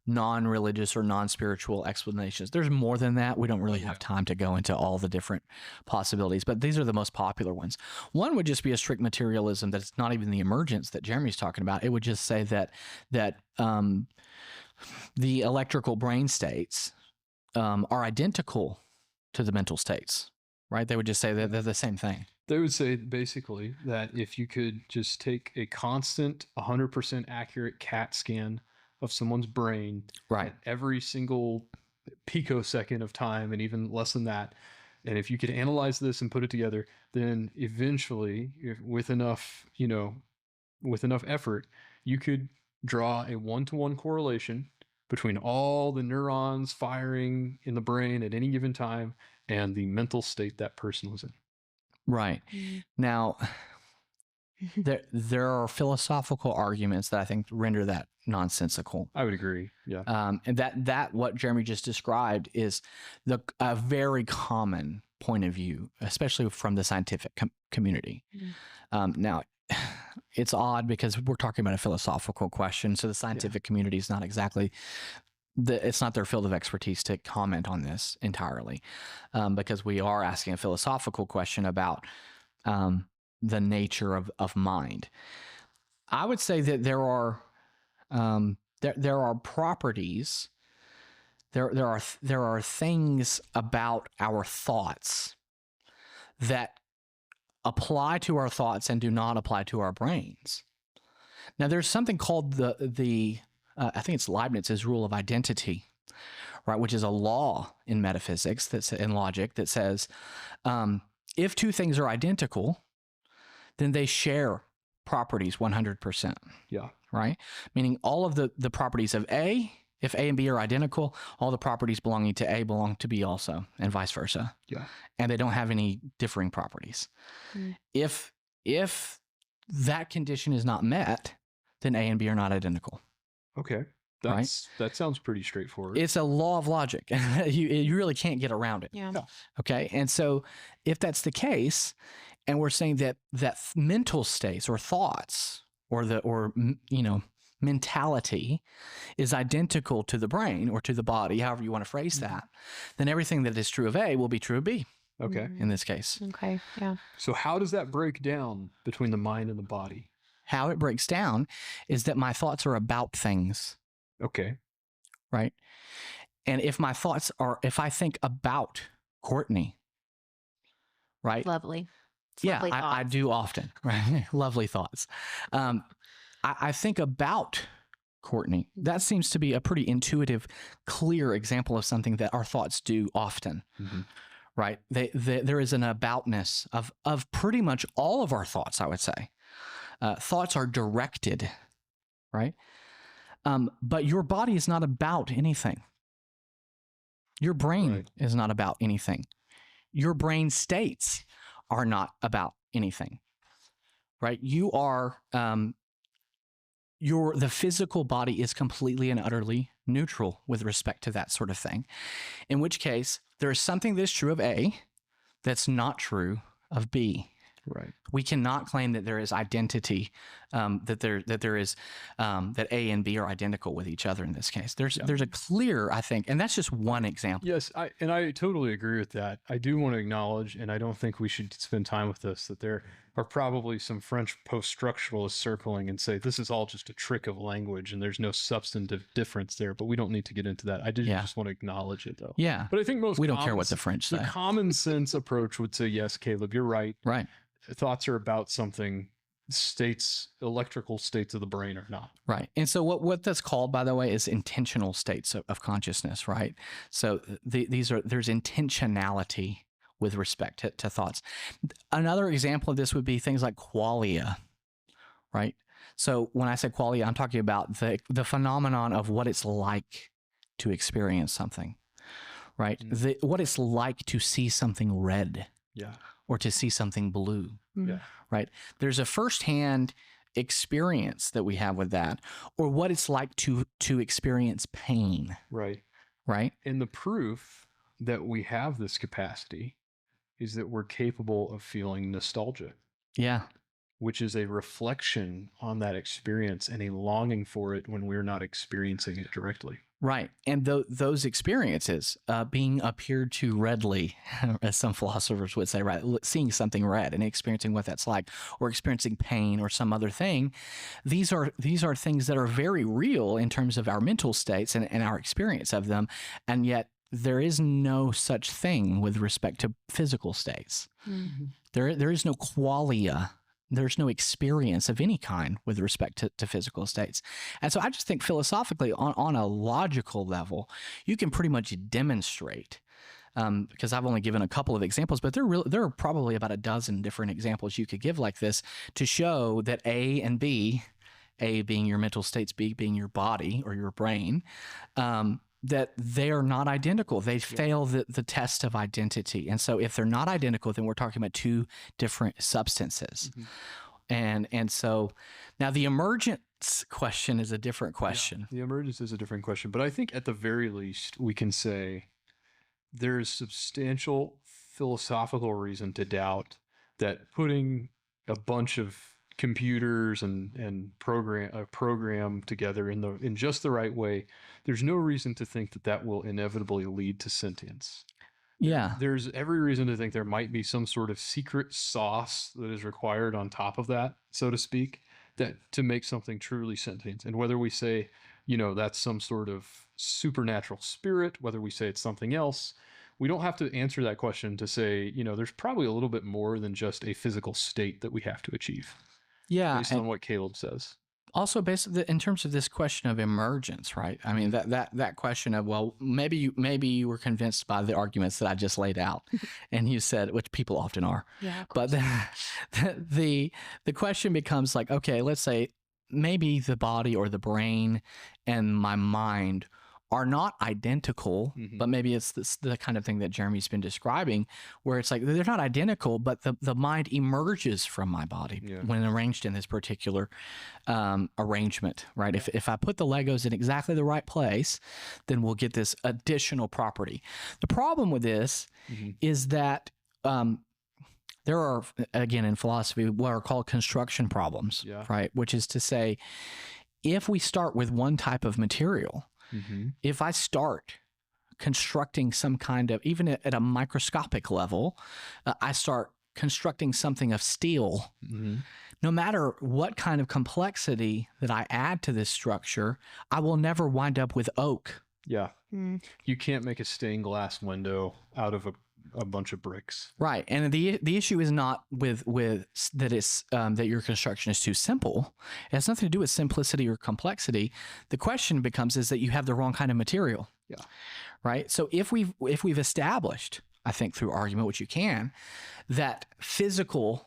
non-religious or non-spiritual explanations. There's more than that. We don't really have time to go into all the different possibilities, but these are the most popular ones. One would just be a strict materialism that's not even the emergence that Jeremy's talking about. It would just say that the electrical brain states are identical to the mental states, right? They would just say that they're the same thing. They would say basically that if you could just take a constant 100% accurate CAT scan of someone's brain at every single picosecond of time, and even less than that, and if you could analyze this and put it together, then eventually, with enough effort, you could draw a one-to-one correlation between all the neurons firing in the brain at any given time and the mental state that person was in. Right. Now, there are philosophical arguments that I think render that nonsensical. I would agree. Yeah. And that what Jeremy just described is a very common point of view, especially from the scientific community. Now, it's odd because we're talking about a philosophical question, so the scientific community is not exactly it's not their field of expertise to comment on this entirely, because we are asking a philosophical question about the nature of mind. I would say that there are properties, there are things about our thoughts that apply to our thoughts and do not apply to our brains. Now, there's something called I think it's Leibniz's rule of identity, right? Which is a law in metaphysics in logic that says, if two things are identical, then they share properties 100%. Yeah. Right? Meaning all of the properties of A, if A and B are identical, all the properties belonging to A belong to B also, and vice versa. Yeah. And they don't have any differing properties. If that condition is not met, then A and B are not identical. Okay. That sounds pretty straightforward. It's a law of logic. You really can't get around it. Yeah. Okay. And so if that's the case, and we're saying that mental states or thoughts or mentality is identical to the brain or to the body, however you want to phrase that, then everything that is true of A will be true of B. Okay. In this case. Okay. Yeah. So how does that break down between the mind and the body? How it breaks down is that my thoughts are about things. Okay. Right. And if I think about Courtney, right? Lovely. Yeah, I do often. Right. Lovely thoughts. I think about Courtney. That seems to be a pretty intuitive, clear example of something that our thoughts do often. Right. There is an aboutness of pretty much all of our thoughts, I would say. Thoughts are directed, right? But your body is not about anything. Your brain is not about anything. Your brain states are not about anything, right? You are, the physical body is completely and utterly neutral with respect to that sort of thing. In which case, there is something that's true of A that's not true of B. Right. We cannot claim that there is identity, that A and B are identical with each other in this case. There's a clear, I think, and that's just one example. Yes, I totally agree with that. I do want to acknowledge, and I don't think we should spend time with this, that there are probably some French post-structuralists circling and say this is all just a trick of language and there's no substantive difference there, but we don't need to get into that. I just want to acknowledge it though. Yeah. But I think we don't care what the French say. The common sense approach would say, yes, Caleb, you're right. Right. Thoughts are about something electrical states of the brain are not. Right. And so what that's called, by the way, is intentional states of consciousness, right? So there's intentionality with respect to thoughts. Another example of this would be things like qualia, right? So when I say qualia, I'm talking about the phenomenon of what it's like to experience something, right? What it's like to see something red, or to see something blue, right? There's a firsthand experience that we have with that, or what it's like to experience pain, right? And the proof that we have this capacity is that we're capable of feeling nostalgia. Yeah. Which is a reflection on that experience and a longing for it when we're not experiencing it directly. Right. And those experiences, being appeared to redly, as some philosophers would say, right, seeing something red and experiencing what that's like, or experiencing pain or some other thing, these are things that are very real in terms of our mental states and our experience of them. And yet there is no such thing with respect to physical states. Mm-hmm. There is no qualia. There's no experience of any kind with respect to physical states. And so I just think philosophically, on a logical level, you can pretty much demonstrate, because I've only given a couple of examples, but there are probably about a dozen different examples you could give like this to show that A and B, A being your mental states, B being your body or your brain, that they are not identical. They fail the test of identity. And so if they're not identical, then we're talking about two different substances. Mm-hmm. And so now the emergence question is a different question. Yeah, the emergence is a different question. But I think at the very least, we can say there is substantial philosophical reason to doubt that putting a bunch of computers and program together in just the right way, there's no reason to think that will inevitably lead to sentience. Yeah. There's every reason to think there might be some sort of secret sauce that is required on top of that, so to speak, that to make something truly sentient. And whether we say, that's some sort of supernatural spirit, whether we say it's something else, we don't have to answer that question to say, there's probably a little bit more than just a physical state that we have to achieve. Yeah. Based on what Caleb says. Also, basically, in terms of this question of emergence, right? I mean, that question of, well, maybe you were convinced by the arguments that I just laid out, and you said, which people often are. Yeah. But the question becomes like, okay, let's say maybe the body or the brain and my mind are not identical, but maybe it's the kind of thing that Jeremy's been describing, where it's like they're not identical, but the mind emerges from my body when arranged in this particular arrangement, right? Yeah. If I put the Legos in exactly the right place, then we'll get this additional property. The problem with this is that there are, again, in philosophy, what are called construction problems, right? Which is to say, if we start with one type of material, if I start constructing some kind of, even at a microscopic level, I start constructing something of steel, no matter what kind of complexity that I add to this structure, I will never wind up with oak. Yeah. You can't make a stained glass window out of a bunch of bricks. Right. And the issue is not with that it's that your construction is too simple. It has nothing to do with simplicity or complexity. The question becomes is that you have the wrong kind of material. Yeah. Right. So if we've established, I think through argument, which you can, that physical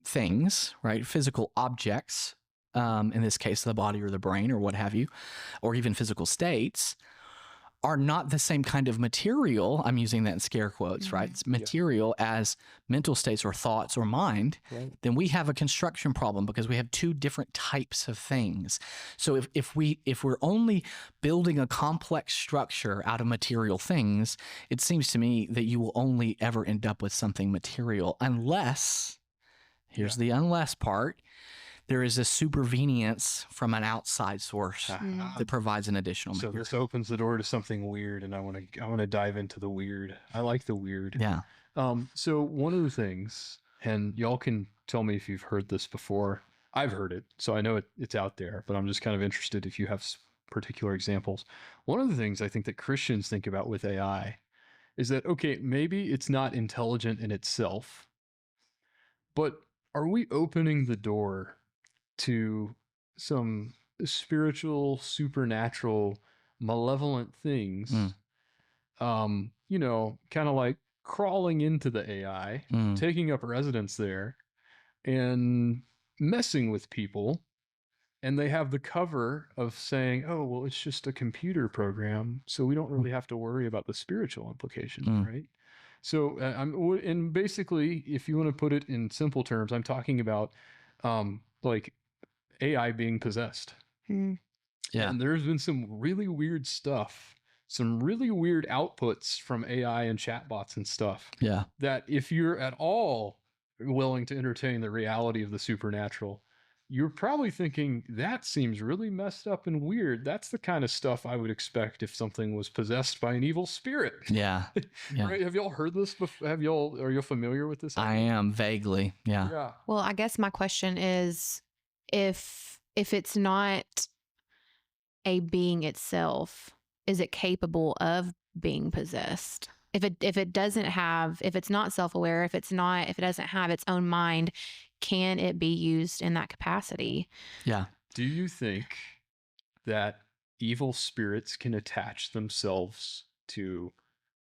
things, right, physical objects, in this case, the body or the brain or what have you, or even physical states, are not the same kind of material, I'm using that in scare quotes, right? It's material as mental states or thoughts or mind, then we have a construction problem because we have two different types of things. So if we're only building a complex structure out of material things, it seems to me that you will only ever end up with something material unless, here's the unless part, there is a supervenience from an outside source that provides an additional material. So this opens the door to something weird, and I want to dive into the weird. I like the weird. Yeah. So one of the things, and y'all can tell me if you've heard this before. I've heard it, so I know it's out there, but I'm just kind of interested if you have particular examples. One of the things I think that Christians think about with AI is that, okay, maybe it's not intelligent in itself, but are we opening the door to some spiritual, supernatural, malevolent things? You know, kind of like crawling into the AI, taking up residence there, and messing with people. And they have the cover of saying, oh, well, it's just a computer program, so we don't really have to worry about the spiritual implications, right? So and basically, if you want to put it in simple terms, I'm talking about like AI being possessed. Yeah. And there's been some really weird stuff, some really weird outputs from AI and chatbots and stuff. Yeah. That if you're at all willing to entertain the reality of the supernatural, you're probably thinking, that seems really messed up and weird. That's the kind of stuff I would expect if something was possessed by an evil spirit. Yeah. Yeah. Right? Have y'all heard this before? Are you familiar with this? I am vaguely. Yeah. Yeah. Well, I guess my question is, if it's not a being itself, is it capable of being possessed? If it's not self-aware, if it doesn't have its own mind, can it be used in that capacity? Yeah. Do you think that evil spirits can attach themselves to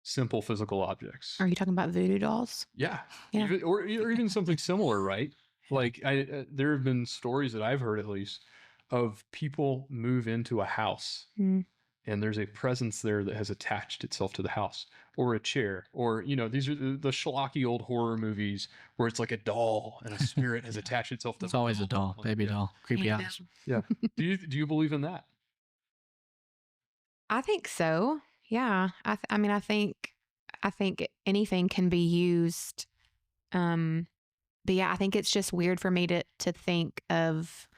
simple physical objects? Are you talking about voodoo dolls? Yeah. Yeah. Or even something similar, right? Like there have been stories that I've heard, at least, of people move into a house and there's a presence there that has attached itself to the house, or a chair, or, you know, these are the schlocky old horror movies where it's like a doll and a spirit has attached itself to It's always a doll, baby doll, creepy eyes. Yeah. Do you believe in that? I think so. Yeah. I mean, I think anything can be used. But yeah, I think it's just weird for me to think of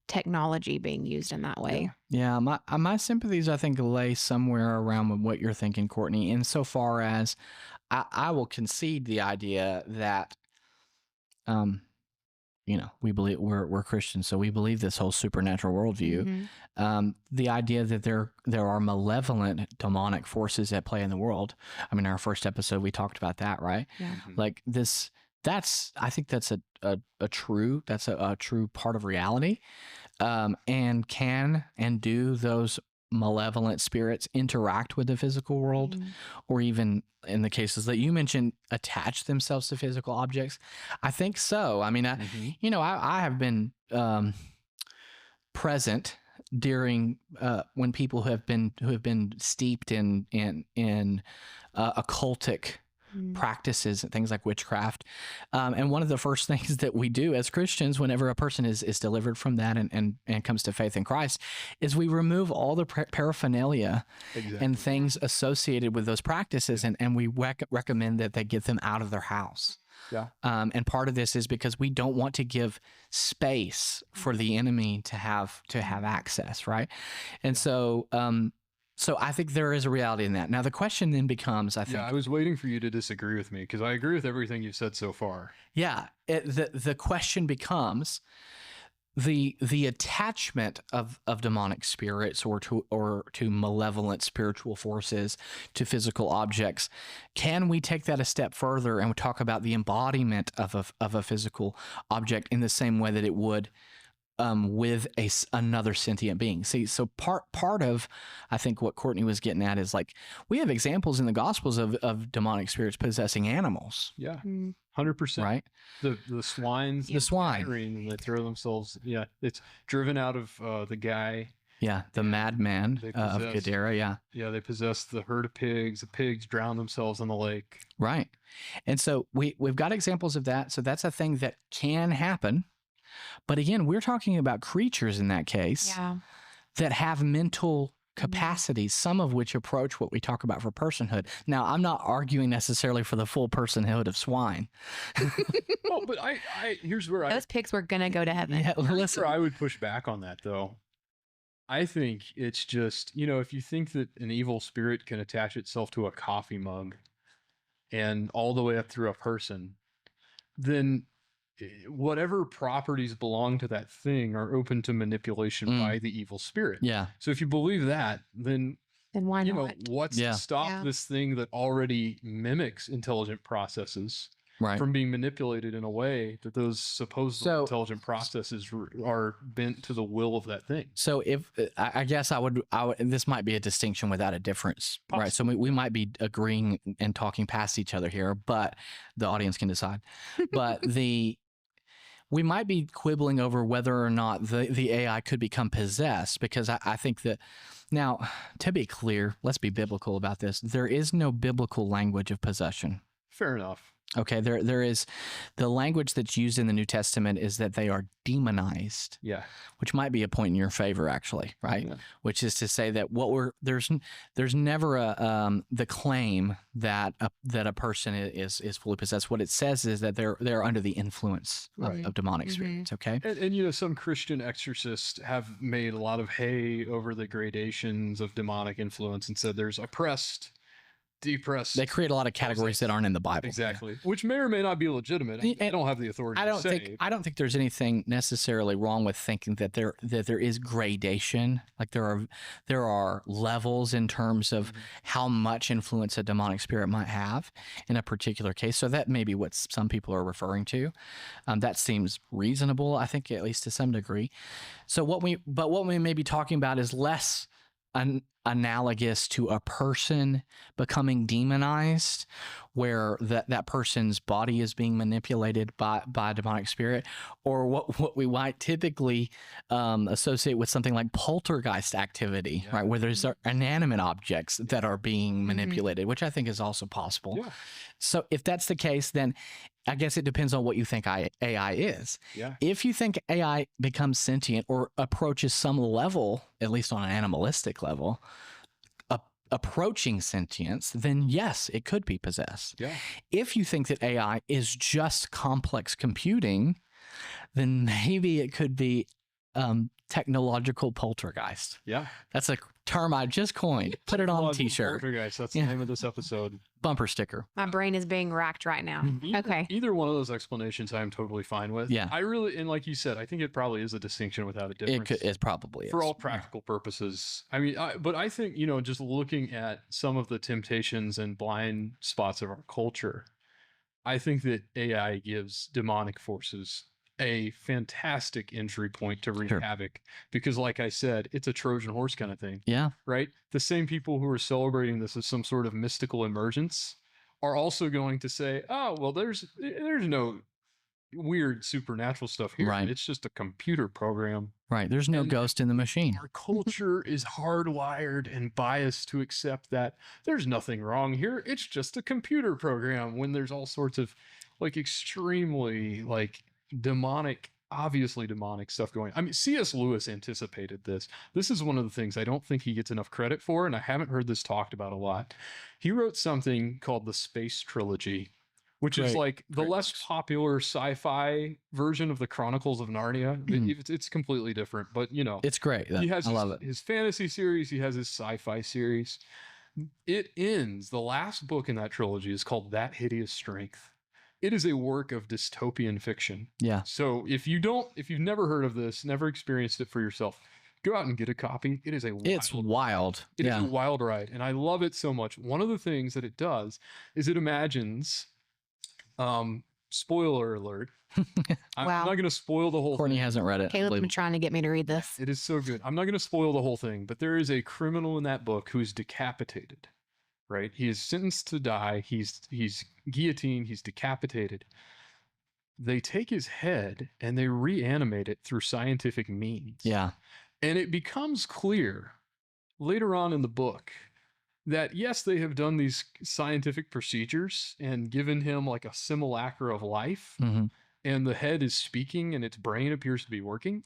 technology being used in that way. Yeah, my sympathies, I think, lay somewhere around with what you're thinking, Courtney, insofar as I will concede the idea that, you know, we believe we're Christians, so we believe this whole supernatural worldview. The idea that there are malevolent demonic forces at play in the world. I mean, our first episode, we talked about that, right? Yeah. Like this. I think that's a true part of reality. And can and do those malevolent spirits interact with the physical world, or even in the cases that you mentioned, attach themselves to physical objects? I think so. I mean, I have been present during when people who have been steeped in occultic practices and things like witchcraft. And one of the first things that we do as Christians, whenever a person is delivered from that and comes to faith in Christ, is we remove all the paraphernalia and things associated with those practices. And we recommend that they get them out of their house. Yeah. And part of this is because we don't want to give space for the enemy to have access. Right. And so I think there is a reality in that. Now, the question then becomes, I think... Yeah, I was waiting for you to disagree with me, because I agree with everything you've said so far. Yeah. The question becomes the attachment of demonic spirits or to malevolent spiritual forces to physical objects. Can we take that a step further and talk about the embodiment of a physical object in the same way that it would with another sentient being? See, so part of, I think, what Courtney was getting at is, like, we have examples in the Gospels of demonic spirits possessing animals. Yeah, 100%. Right? The swines. The swine. And they throw themselves. Yeah, it's driven out of the guy. Yeah, the madman of Gadara. Yeah. Yeah, they possess the herd of pigs. The pigs drown themselves in the lake. Right. And so we've got examples of that. So that's a thing that can happen. But again, we're talking about creatures in that case that have mental capacities, some of which approach what we talk about for personhood. Now, I'm not arguing necessarily for the full personhood of swine. Well, but here's where those pigs were going to go to heaven. Yeah, listen. I would push back on that, though. I think it's just, if you think that an evil spirit can attach itself to a coffee mug and all the way up through a person, then whatever properties belong to that thing are open to manipulation by the evil spirit. Yeah. So if you believe that, then why not? What's to stop this thing that already mimics intelligent processes from being manipulated in a way that those supposed intelligent processes are bent to the will of that thing. So if I guess I would, this might be a distinction without a difference, right? So we might be agreeing and talking past each other here, but the audience can decide. But we might be quibbling over whether or not the AI could become possessed, because I think that, now, to be clear, let's be biblical about this. There is no biblical language of possession. Fair enough. Okay, there is, the language that's used in the New Testament is that they are demonized. Yeah, which might be a point in your favor, actually, right? Yeah. Which is to say that there's never the claim that a person is fully possessed. What it says is that they're under the influence of demonic spirits. Okay, and some Christian exorcists have made a lot of hay over the gradations of demonic influence and said there's oppressed, depressed. They create a lot of categories that aren't in the Bible. Exactly. Yeah. Which may or may not be legitimate. I don't have the authority to say. I don't think there's anything necessarily wrong with thinking that there is gradation. Like there are levels in terms of how much influence a demonic spirit might have in a particular case. So that may be what some people are referring to. That seems reasonable, I think, at least to some degree. So what we may be talking about is less analogous to a person becoming demonized, where that person's body is being manipulated by a demonic spirit, or what we might typically associate with something like poltergeist activity, right? Where there's inanimate objects that are being manipulated, which I think is also possible. Yeah. So if that's the case, then I guess it depends on what you think AI is. Yeah. If you think AI becomes sentient or approaches some level, at least on an animalistic level, approaching sentience, then yes, it could be possessed. Yeah. If you think that AI is just complex computing, then maybe it could be technological poltergeist. Yeah. That's a term I just coined. Put it on a t-shirt. Poltergeist, that's the name of this episode. Bumper sticker. My brain is being racked right now. Okay. Either one of those explanations I'm totally fine with. Yeah. I really, and like you said, I think it probably is a distinction without a difference. It probably is. For all practical purposes. I mean, but I think, just looking at some of the temptations and blind spots of our culture, I think that AI gives demonic forces a fantastic entry point to wreak havoc, because like I said, it's a Trojan horse kind of thing. Yeah. Right. The same people who are celebrating this as some sort of mystical emergence are also going to say, oh, well, there's no weird supernatural stuff here. Right. It's just a computer program. Right. There's no ghost in the machine. Our culture is hardwired and biased to accept that there's nothing wrong here. It's just a computer program, when there's all sorts of extremely obviously demonic stuff going on. I mean, C.S. Lewis anticipated this. This is one of the things I don't think he gets enough credit for, and I haven't heard this talked about a lot. He wrote something called the Space Trilogy, which is the less popular sci-fi version of the Chronicles of Narnia. It's completely different, but it's great. He has I love it. His fantasy series, he has his sci-fi series. It ends, the last book in that trilogy is called That Hideous Strength. It is a work of dystopian fiction. Yeah. So if you've never heard of this, never experienced it for yourself, go out and get a copy. It is wild. It is a wild ride, and I love it so much. One of the things that it does is it imagines, spoiler alert. I'm not going to spoil the whole Courtney thing. hasn't read it. Caleb's been trying to get me to read this. It is so good. I'm not going to spoil the whole thing, but there is a criminal in that book who is decapitated. Right? He is sentenced to die. He's guillotined. He's decapitated. They take his head and they reanimate it through scientific means. Yeah. And it becomes clear later on in the book that, yes, they have done these scientific procedures and given him a simulacra of life, and the head is speaking and its brain appears to be working,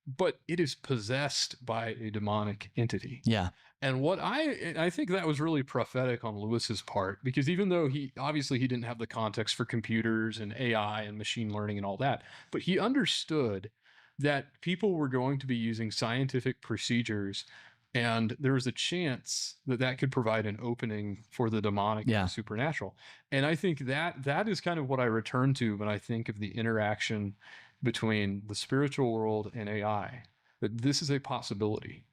but it is possessed by a demonic entity. Yeah. And I think that was really prophetic on Lewis's part, because even though he didn't have the context for computers and AI and machine learning and all that, but he understood that people were going to be using scientific procedures, and there was a chance that could provide an opening for the demonic and the supernatural. And I think that is kind of what I return to when I think of the interaction between the spiritual world and AI, that this is a possibility.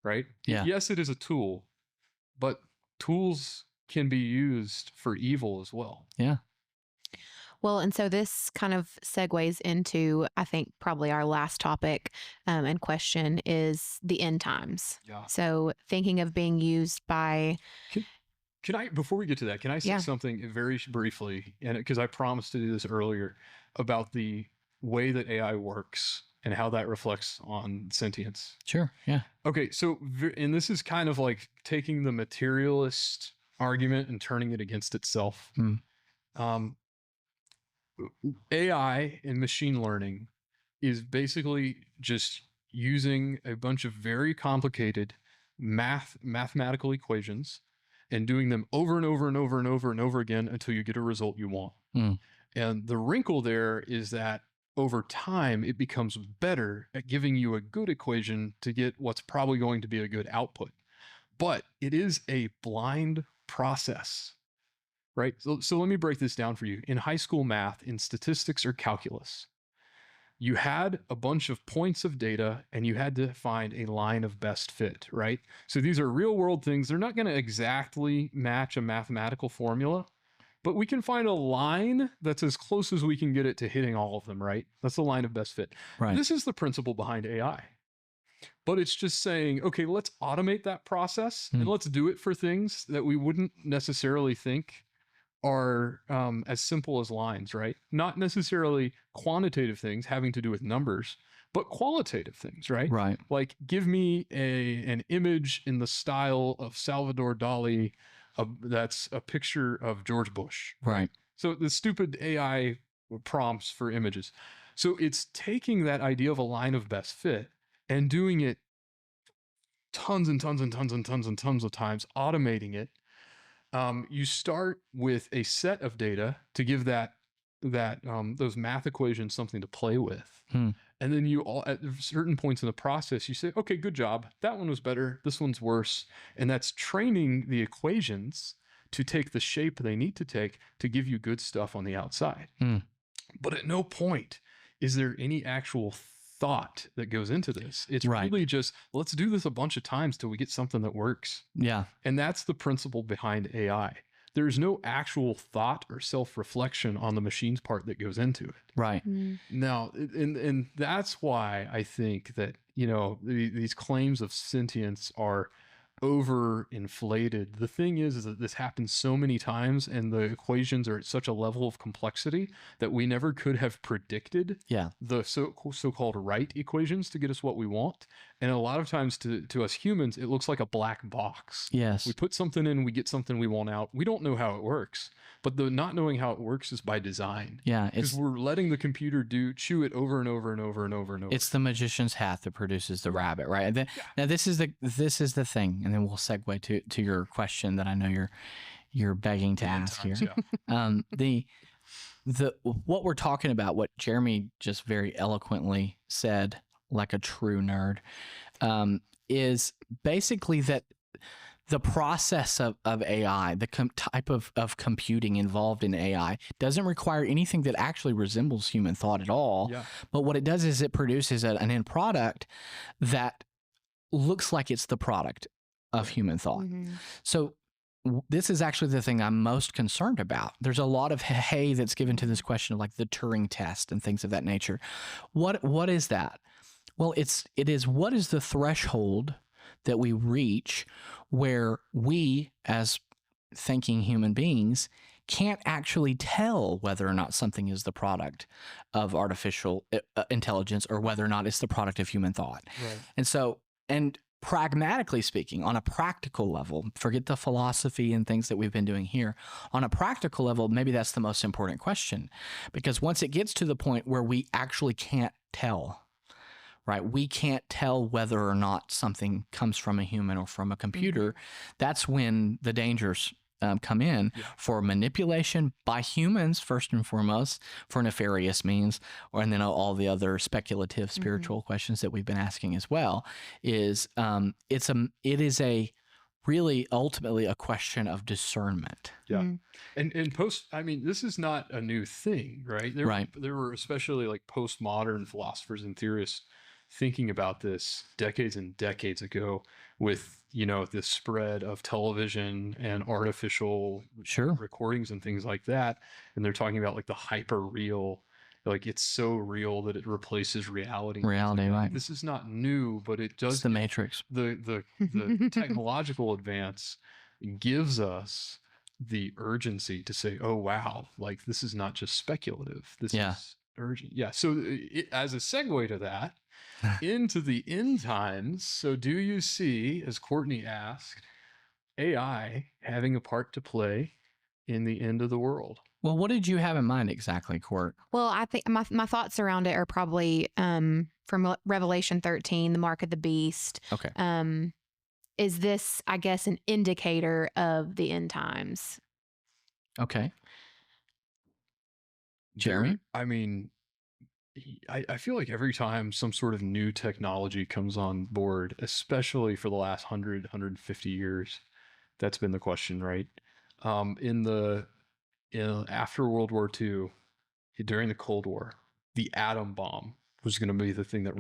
Right? Yeah. Yes, it is a tool, but tools can be used for evil as well. Yeah. Well, and so this kind of segues into, I think, probably our last topic and question is the end times. Yeah. So thinking of being used by. Can I, before we get to that, can I say something very briefly? And because I promised to do this earlier about the way that AI works and how that reflects on sentience. Sure. Yeah. Okay. So, and this is kind of like taking the materialist argument and turning it against itself. AI and machine learning is basically just using a bunch of very complicated mathematical equations and doing them over and over and over and over and over again until you get a result you want. And the wrinkle there is that over time, it becomes better at giving you a good equation to get what's probably going to be a good output. But it is a blind process, right? So let me break this down for you. In high school math, in statistics or calculus, you had a bunch of points of data and you had to find a line of best fit, right? So these are real world things. They're not going to exactly match a mathematical formula, but we can find a line that's as close as we can get it to hitting all of them, right? That's the line of best fit. Right. This is the principle behind AI. But it's just saying, okay, let's automate that process and let's do it for things that we wouldn't necessarily think are as simple as lines, right? Not necessarily quantitative things having to do with numbers, but qualitative things, right? Right. Like give me an image in the style of Salvador Dali that's a picture of George Bush. Right. So the stupid AI prompts for images. So it's taking that idea of a line of best fit and doing it tons and tons and tons and tons and tons of times, automating it. You start with a set of data to give those math equations something to play with. And then at certain points in the process, you say, okay, good job. That one was better. This one's worse. And that's training the equations to take the shape they need to take to give you good stuff on the outside. But at no point is there any actual thought that goes into this. It's really just, let's do this a bunch of times till we get something that works. Yeah. And that's the principle behind AI. There's no actual thought or self-reflection on the machine's part that goes into it. Right. Now, and that's why I think that, these claims of sentience are overinflated. The thing is that this happens so many times and the equations are at such a level of complexity that we never could have predicted the so-called right equations to get us what we want. And a lot of times to us humans, it looks like a black box. Yes. We put something in, we get something we want out. We don't know how it works, but the not knowing how it works is by design. Yeah. Because we're letting the computer chew it over and over and over and over and over. It's the magician's hat that produces the rabbit, right? And then, now this is the thing. And then we'll segue to your question that I know you're begging to ask here. What we're talking about, what Jeremy just very eloquently said, like a true nerd, is basically that the process of AI, the type of computing involved in AI, doesn't require anything that actually resembles human thought at all. Yeah. But what it does is it produces an end product that looks like it's the product of human thought. So this is actually the thing I'm most concerned about. There's a lot of hay that's given to this question of like the Turing test and things of that nature. What is that? Well, it is what is the threshold that we reach where we, as thinking human beings, can't actually tell whether or not something is the product of artificial intelligence or whether or not it's the product of human thought. Right. And so, pragmatically speaking, on a practical level, forget the philosophy and things that we've been doing here. On a practical level, maybe that's the most important question, because once it gets to the point where we actually can't tell, right? We can't tell whether or not something comes from a human or from a computer. That's when the dangers come in for manipulation by humans, first and foremost, for nefarious means, and then all the other speculative spiritual questions that we've been asking as well. It is a really ultimately a question of discernment. Yeah. And this is not a new thing, right? There were especially like postmodern philosophers and theorists thinking about this decades and decades ago with, the spread of television and artificial recordings and things like that. And they're talking about like the hyper real, like it's so real that it replaces reality. Right. This is not new, but it does. It's the Matrix. The technological advance gives us the urgency to say, oh, wow, like this is not just speculative. This is urgent. Yeah. So as a segue to that, into the end times. So do you see, as Courtney asked, AI having a part to play in the end of the world? Well, what did you have in mind exactly, Court? Well, I think my thoughts around it are probably from Revelation 13, the mark of the beast. Okay. Is this, I guess, an indicator of the end times? Okay. Jeremy? I mean, I feel like every time some sort of new technology comes on board, especially for the last 100, 150 years, that's been the question, right? After World War II, during the Cold War, the atom bomb was going to be the thing that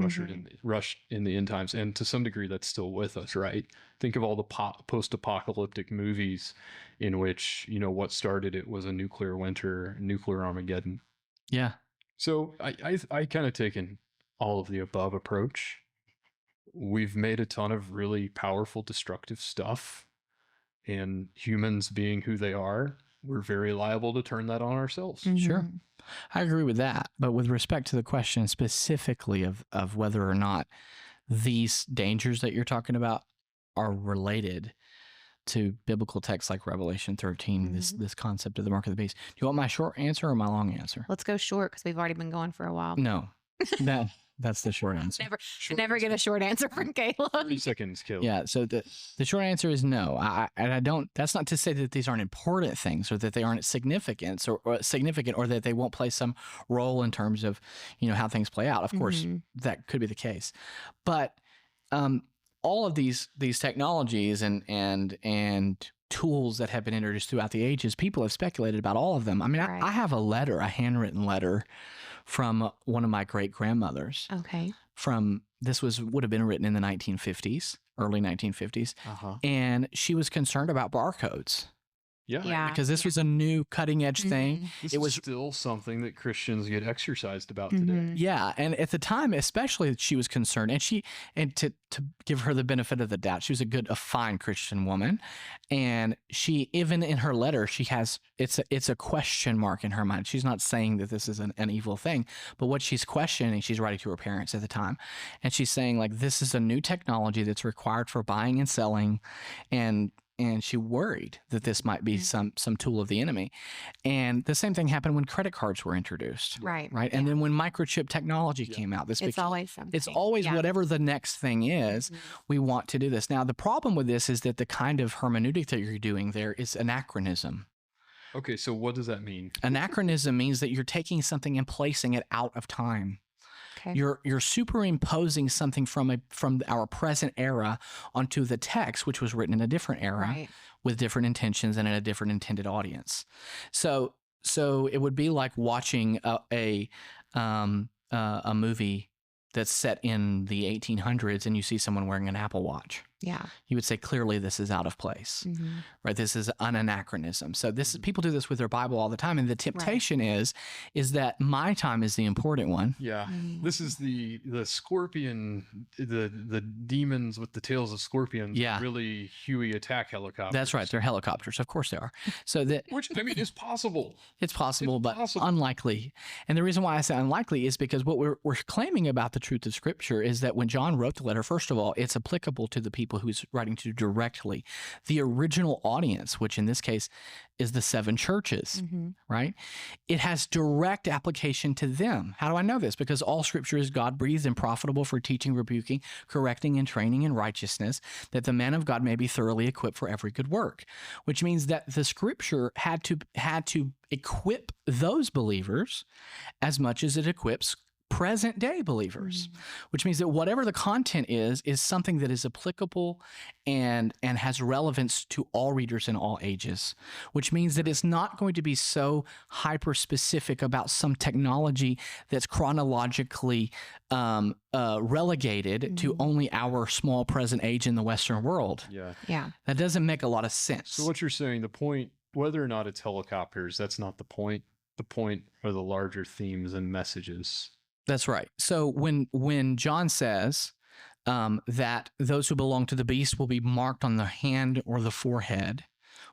rushed in the end times. And to some degree, that's still with us, right? Think of all the post-apocalyptic movies in which, what started it was a nuclear winter, nuclear Armageddon. Yeah. So I kind of taken all of the above approach. We've made a ton of really powerful, destructive stuff. And humans being who they are, we're very liable to turn that on ourselves. Mm-hmm. Sure. I agree with that. But with respect to the question specifically of whether or not these dangers that you're talking about are related to biblical texts like Revelation 13, this concept of the mark of the beast. Do you want my short answer or my long answer? Let's go short because we've already been going for a while. No, that's the short answer. Never get a short answer from Caleb. 30 seconds, Caleb. Yeah. So the short answer is no. I don't. That's not to say that these aren't important things or that they aren't significant or that they won't play some role in terms of how things play out. Of course, that could be the case, but all of these technologies and tools that have been introduced throughout the ages, people have speculated about all of them. I mean, I have a handwritten letter from one of my great grandmothers. Okay. Would have been written in the 1950s, early 1950s, and she was concerned about barcodes. Yeah. Because this was a new cutting edge thing. It was still something that Christians get exercised about today. Yeah. And at the time, especially, she was concerned. And to give her the benefit of the doubt, she was a fine Christian woman. And she, even in her letter, it's a question mark in her mind. She's not saying that this is an evil thing, but what she's questioning, she's writing to her parents at the time. And she's saying, like, this is a new technology that's required for buying and selling, and she worried that this might be some tool of the enemy. And the same thing happened when credit cards were introduced. Right. Yeah. And then when microchip technology came out, it's always something. It's always whatever the next thing is, we want to do this. Now, the problem with this is that the kind of hermeneutic that you're doing there is anachronism. Okay, so what does that mean? Anachronism means that you're taking something and placing it out of time. Okay. You're superimposing something from our present era onto the text, which was written in a different era with different intentions and in a different intended audience. So it would be like watching a movie that's set in the 1800s and you see someone wearing an Apple Watch. Yeah. You would say, clearly, this is out of place, right? This is an anachronism. So people do this with their Bible all the time. And the temptation is that my time is the important one. Yeah. This is the scorpion, the demons with the tails of scorpions. Yeah. Really Huey attack helicopters. That's right. They're helicopters. Of course they are. Which, I mean, is possible. It's possible, but unlikely. And the reason why I say unlikely is because what we're claiming about the truth of Scripture is that when John wrote the letter, first of all, it's applicable to the people who's writing to directly. The original audience, which in this case is the 7 churches, right? It has direct application to them. How do I know this? Because all Scripture is God-breathed and profitable for teaching, rebuking, correcting, and training in righteousness, that the man of God may be thoroughly equipped for every good work. Which means that the Scripture had to equip those believers as much as it equips present day believers, which means that whatever the content is something that is applicable and has relevance to all readers in all ages, which means that it's not going to be so hyper specific about some technology that's chronologically relegated to only our small present age in the Western world. Yeah. That doesn't make a lot of sense. So what you're saying, the point, whether or not it's helicopters, that's not the point. The point are the larger themes and messages. That's right. So when John says that those who belong to the beast will be marked on the hand or the forehead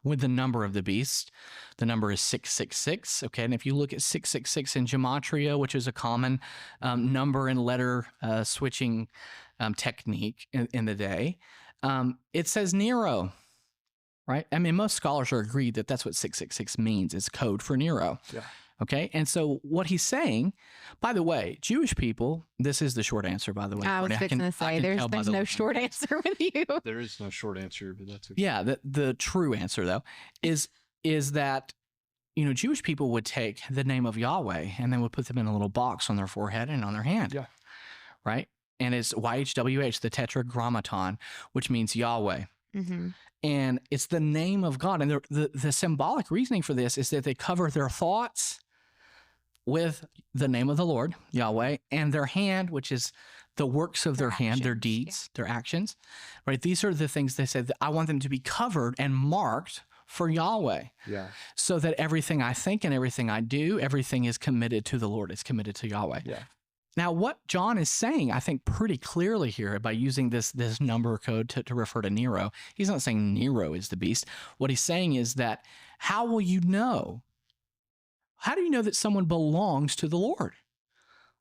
with the number of the beast, the number is 666. Okay, and if you look at 666 in gematria, which is a common number and letter switching technique in the day, it says Nero. Right? I mean, most scholars are agreed that that's what 666 means. It's code for Nero. Yeah. Okay. And so what he's saying, by the way, Jewish people, this is the short answer, by the way. I was fixing to say, there's no short answer with you. There is no short answer, but that's okay. Yeah. The true answer, though, is that, Jewish people would take the name of Yahweh and then would put them in a little box on their forehead and on their hand. Yeah. Right. And it's YHWH, the tetragrammaton, which means Yahweh. Mm-hmm. And it's the name of God. And the symbolic reasoning for this is that they cover their thoughts with the name of the Lord, Yahweh, and their hand, which is the works of their hand, their deeds, their actions, right? These are the things they said that I want them to be covered and marked for Yahweh. Yeah. So that everything I think and everything I do, everything is committed to the Lord. It's committed to Yahweh. Yeah. Now, what John is saying, I think pretty clearly here by using this number code to refer to Nero, he's not saying Nero is the beast. What he's saying is that how will you know? How do you know that someone belongs to the Lord?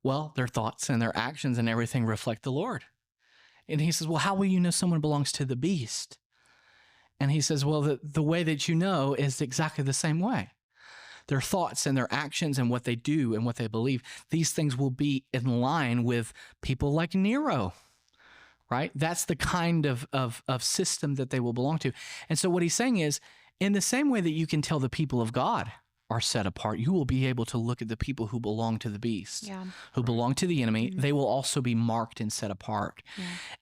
Well, their thoughts and their actions and everything reflect the Lord. And he says, well, how will you know someone belongs to the beast? And he says, well, the way that you know is exactly the same way. Their thoughts and their actions and what they do and what they believe, these things will be in line with people like Nero, right? That's the kind of system that they will belong to. And so what he's saying is, in the same way that you can tell the people of God are set apart, you will be able to look at the people who belong to the beast, who belong to the enemy. They will also be marked and set apart.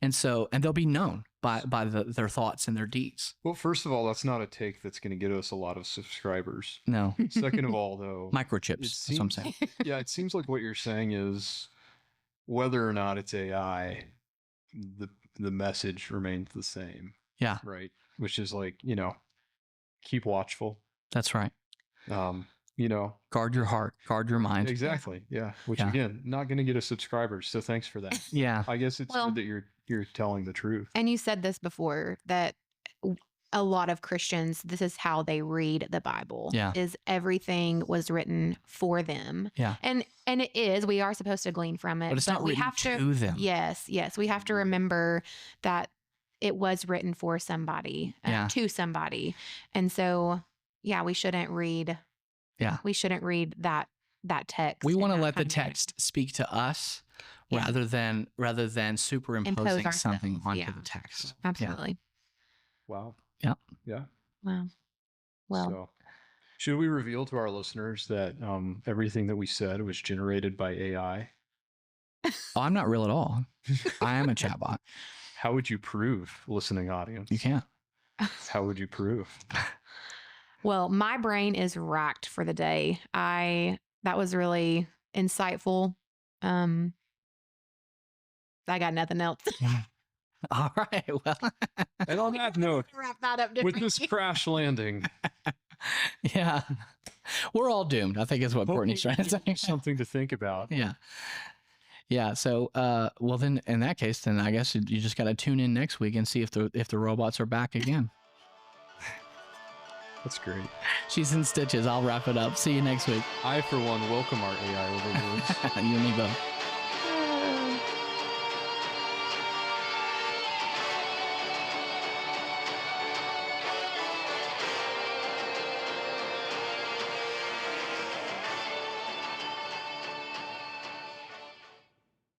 And they'll be known by their thoughts and their deeds. Well, first of all, that's not a take that's going to get us a lot of subscribers. No. Second of all, though, microchips. That's what I'm saying. Yeah, it seems like what you're saying is whether or not it's AI, the message remains the same. Yeah. Right. Which is like, keep watchful. That's right. Guard your heart, guard your mind. Exactly. Yeah. Which again, not going to get us subscribers. So thanks for that. Yeah. I guess it's good that you're telling the truth. And you said this before, that a lot of Christians, this is how they read the Bible. Yeah. Is everything was written for them. Yeah. And it is. We are supposed to glean from it. But it's not written to them. Yes. We have to remember that it was written for somebody, to somebody. And so, we shouldn't read. Yeah. We shouldn't read that text. We want to let the text speak to us rather than superimposing something onto the text. Absolutely. Wow. Yeah. Yeah. Wow. Well, so, should we reveal to our listeners that everything that we said was generated by AI? Oh, I'm not real at all. I am a chatbot. How would you prove, listening audience? You can't. How would you prove? Well, my brain is racked for the day. That was really insightful. I got nothing else. All right. Well, and on that note, wrap that up with this crash landing, yeah, we're all doomed, I think is what Courtney's trying to say. Something to think about. Yeah. Yeah. So, well, then in that case, then I guess you just got to tune in next week and see if the robots are back again. That's great. She's in stitches. I'll wrap it up. See you next week. I, for one, welcome our AI overlords. You and me both.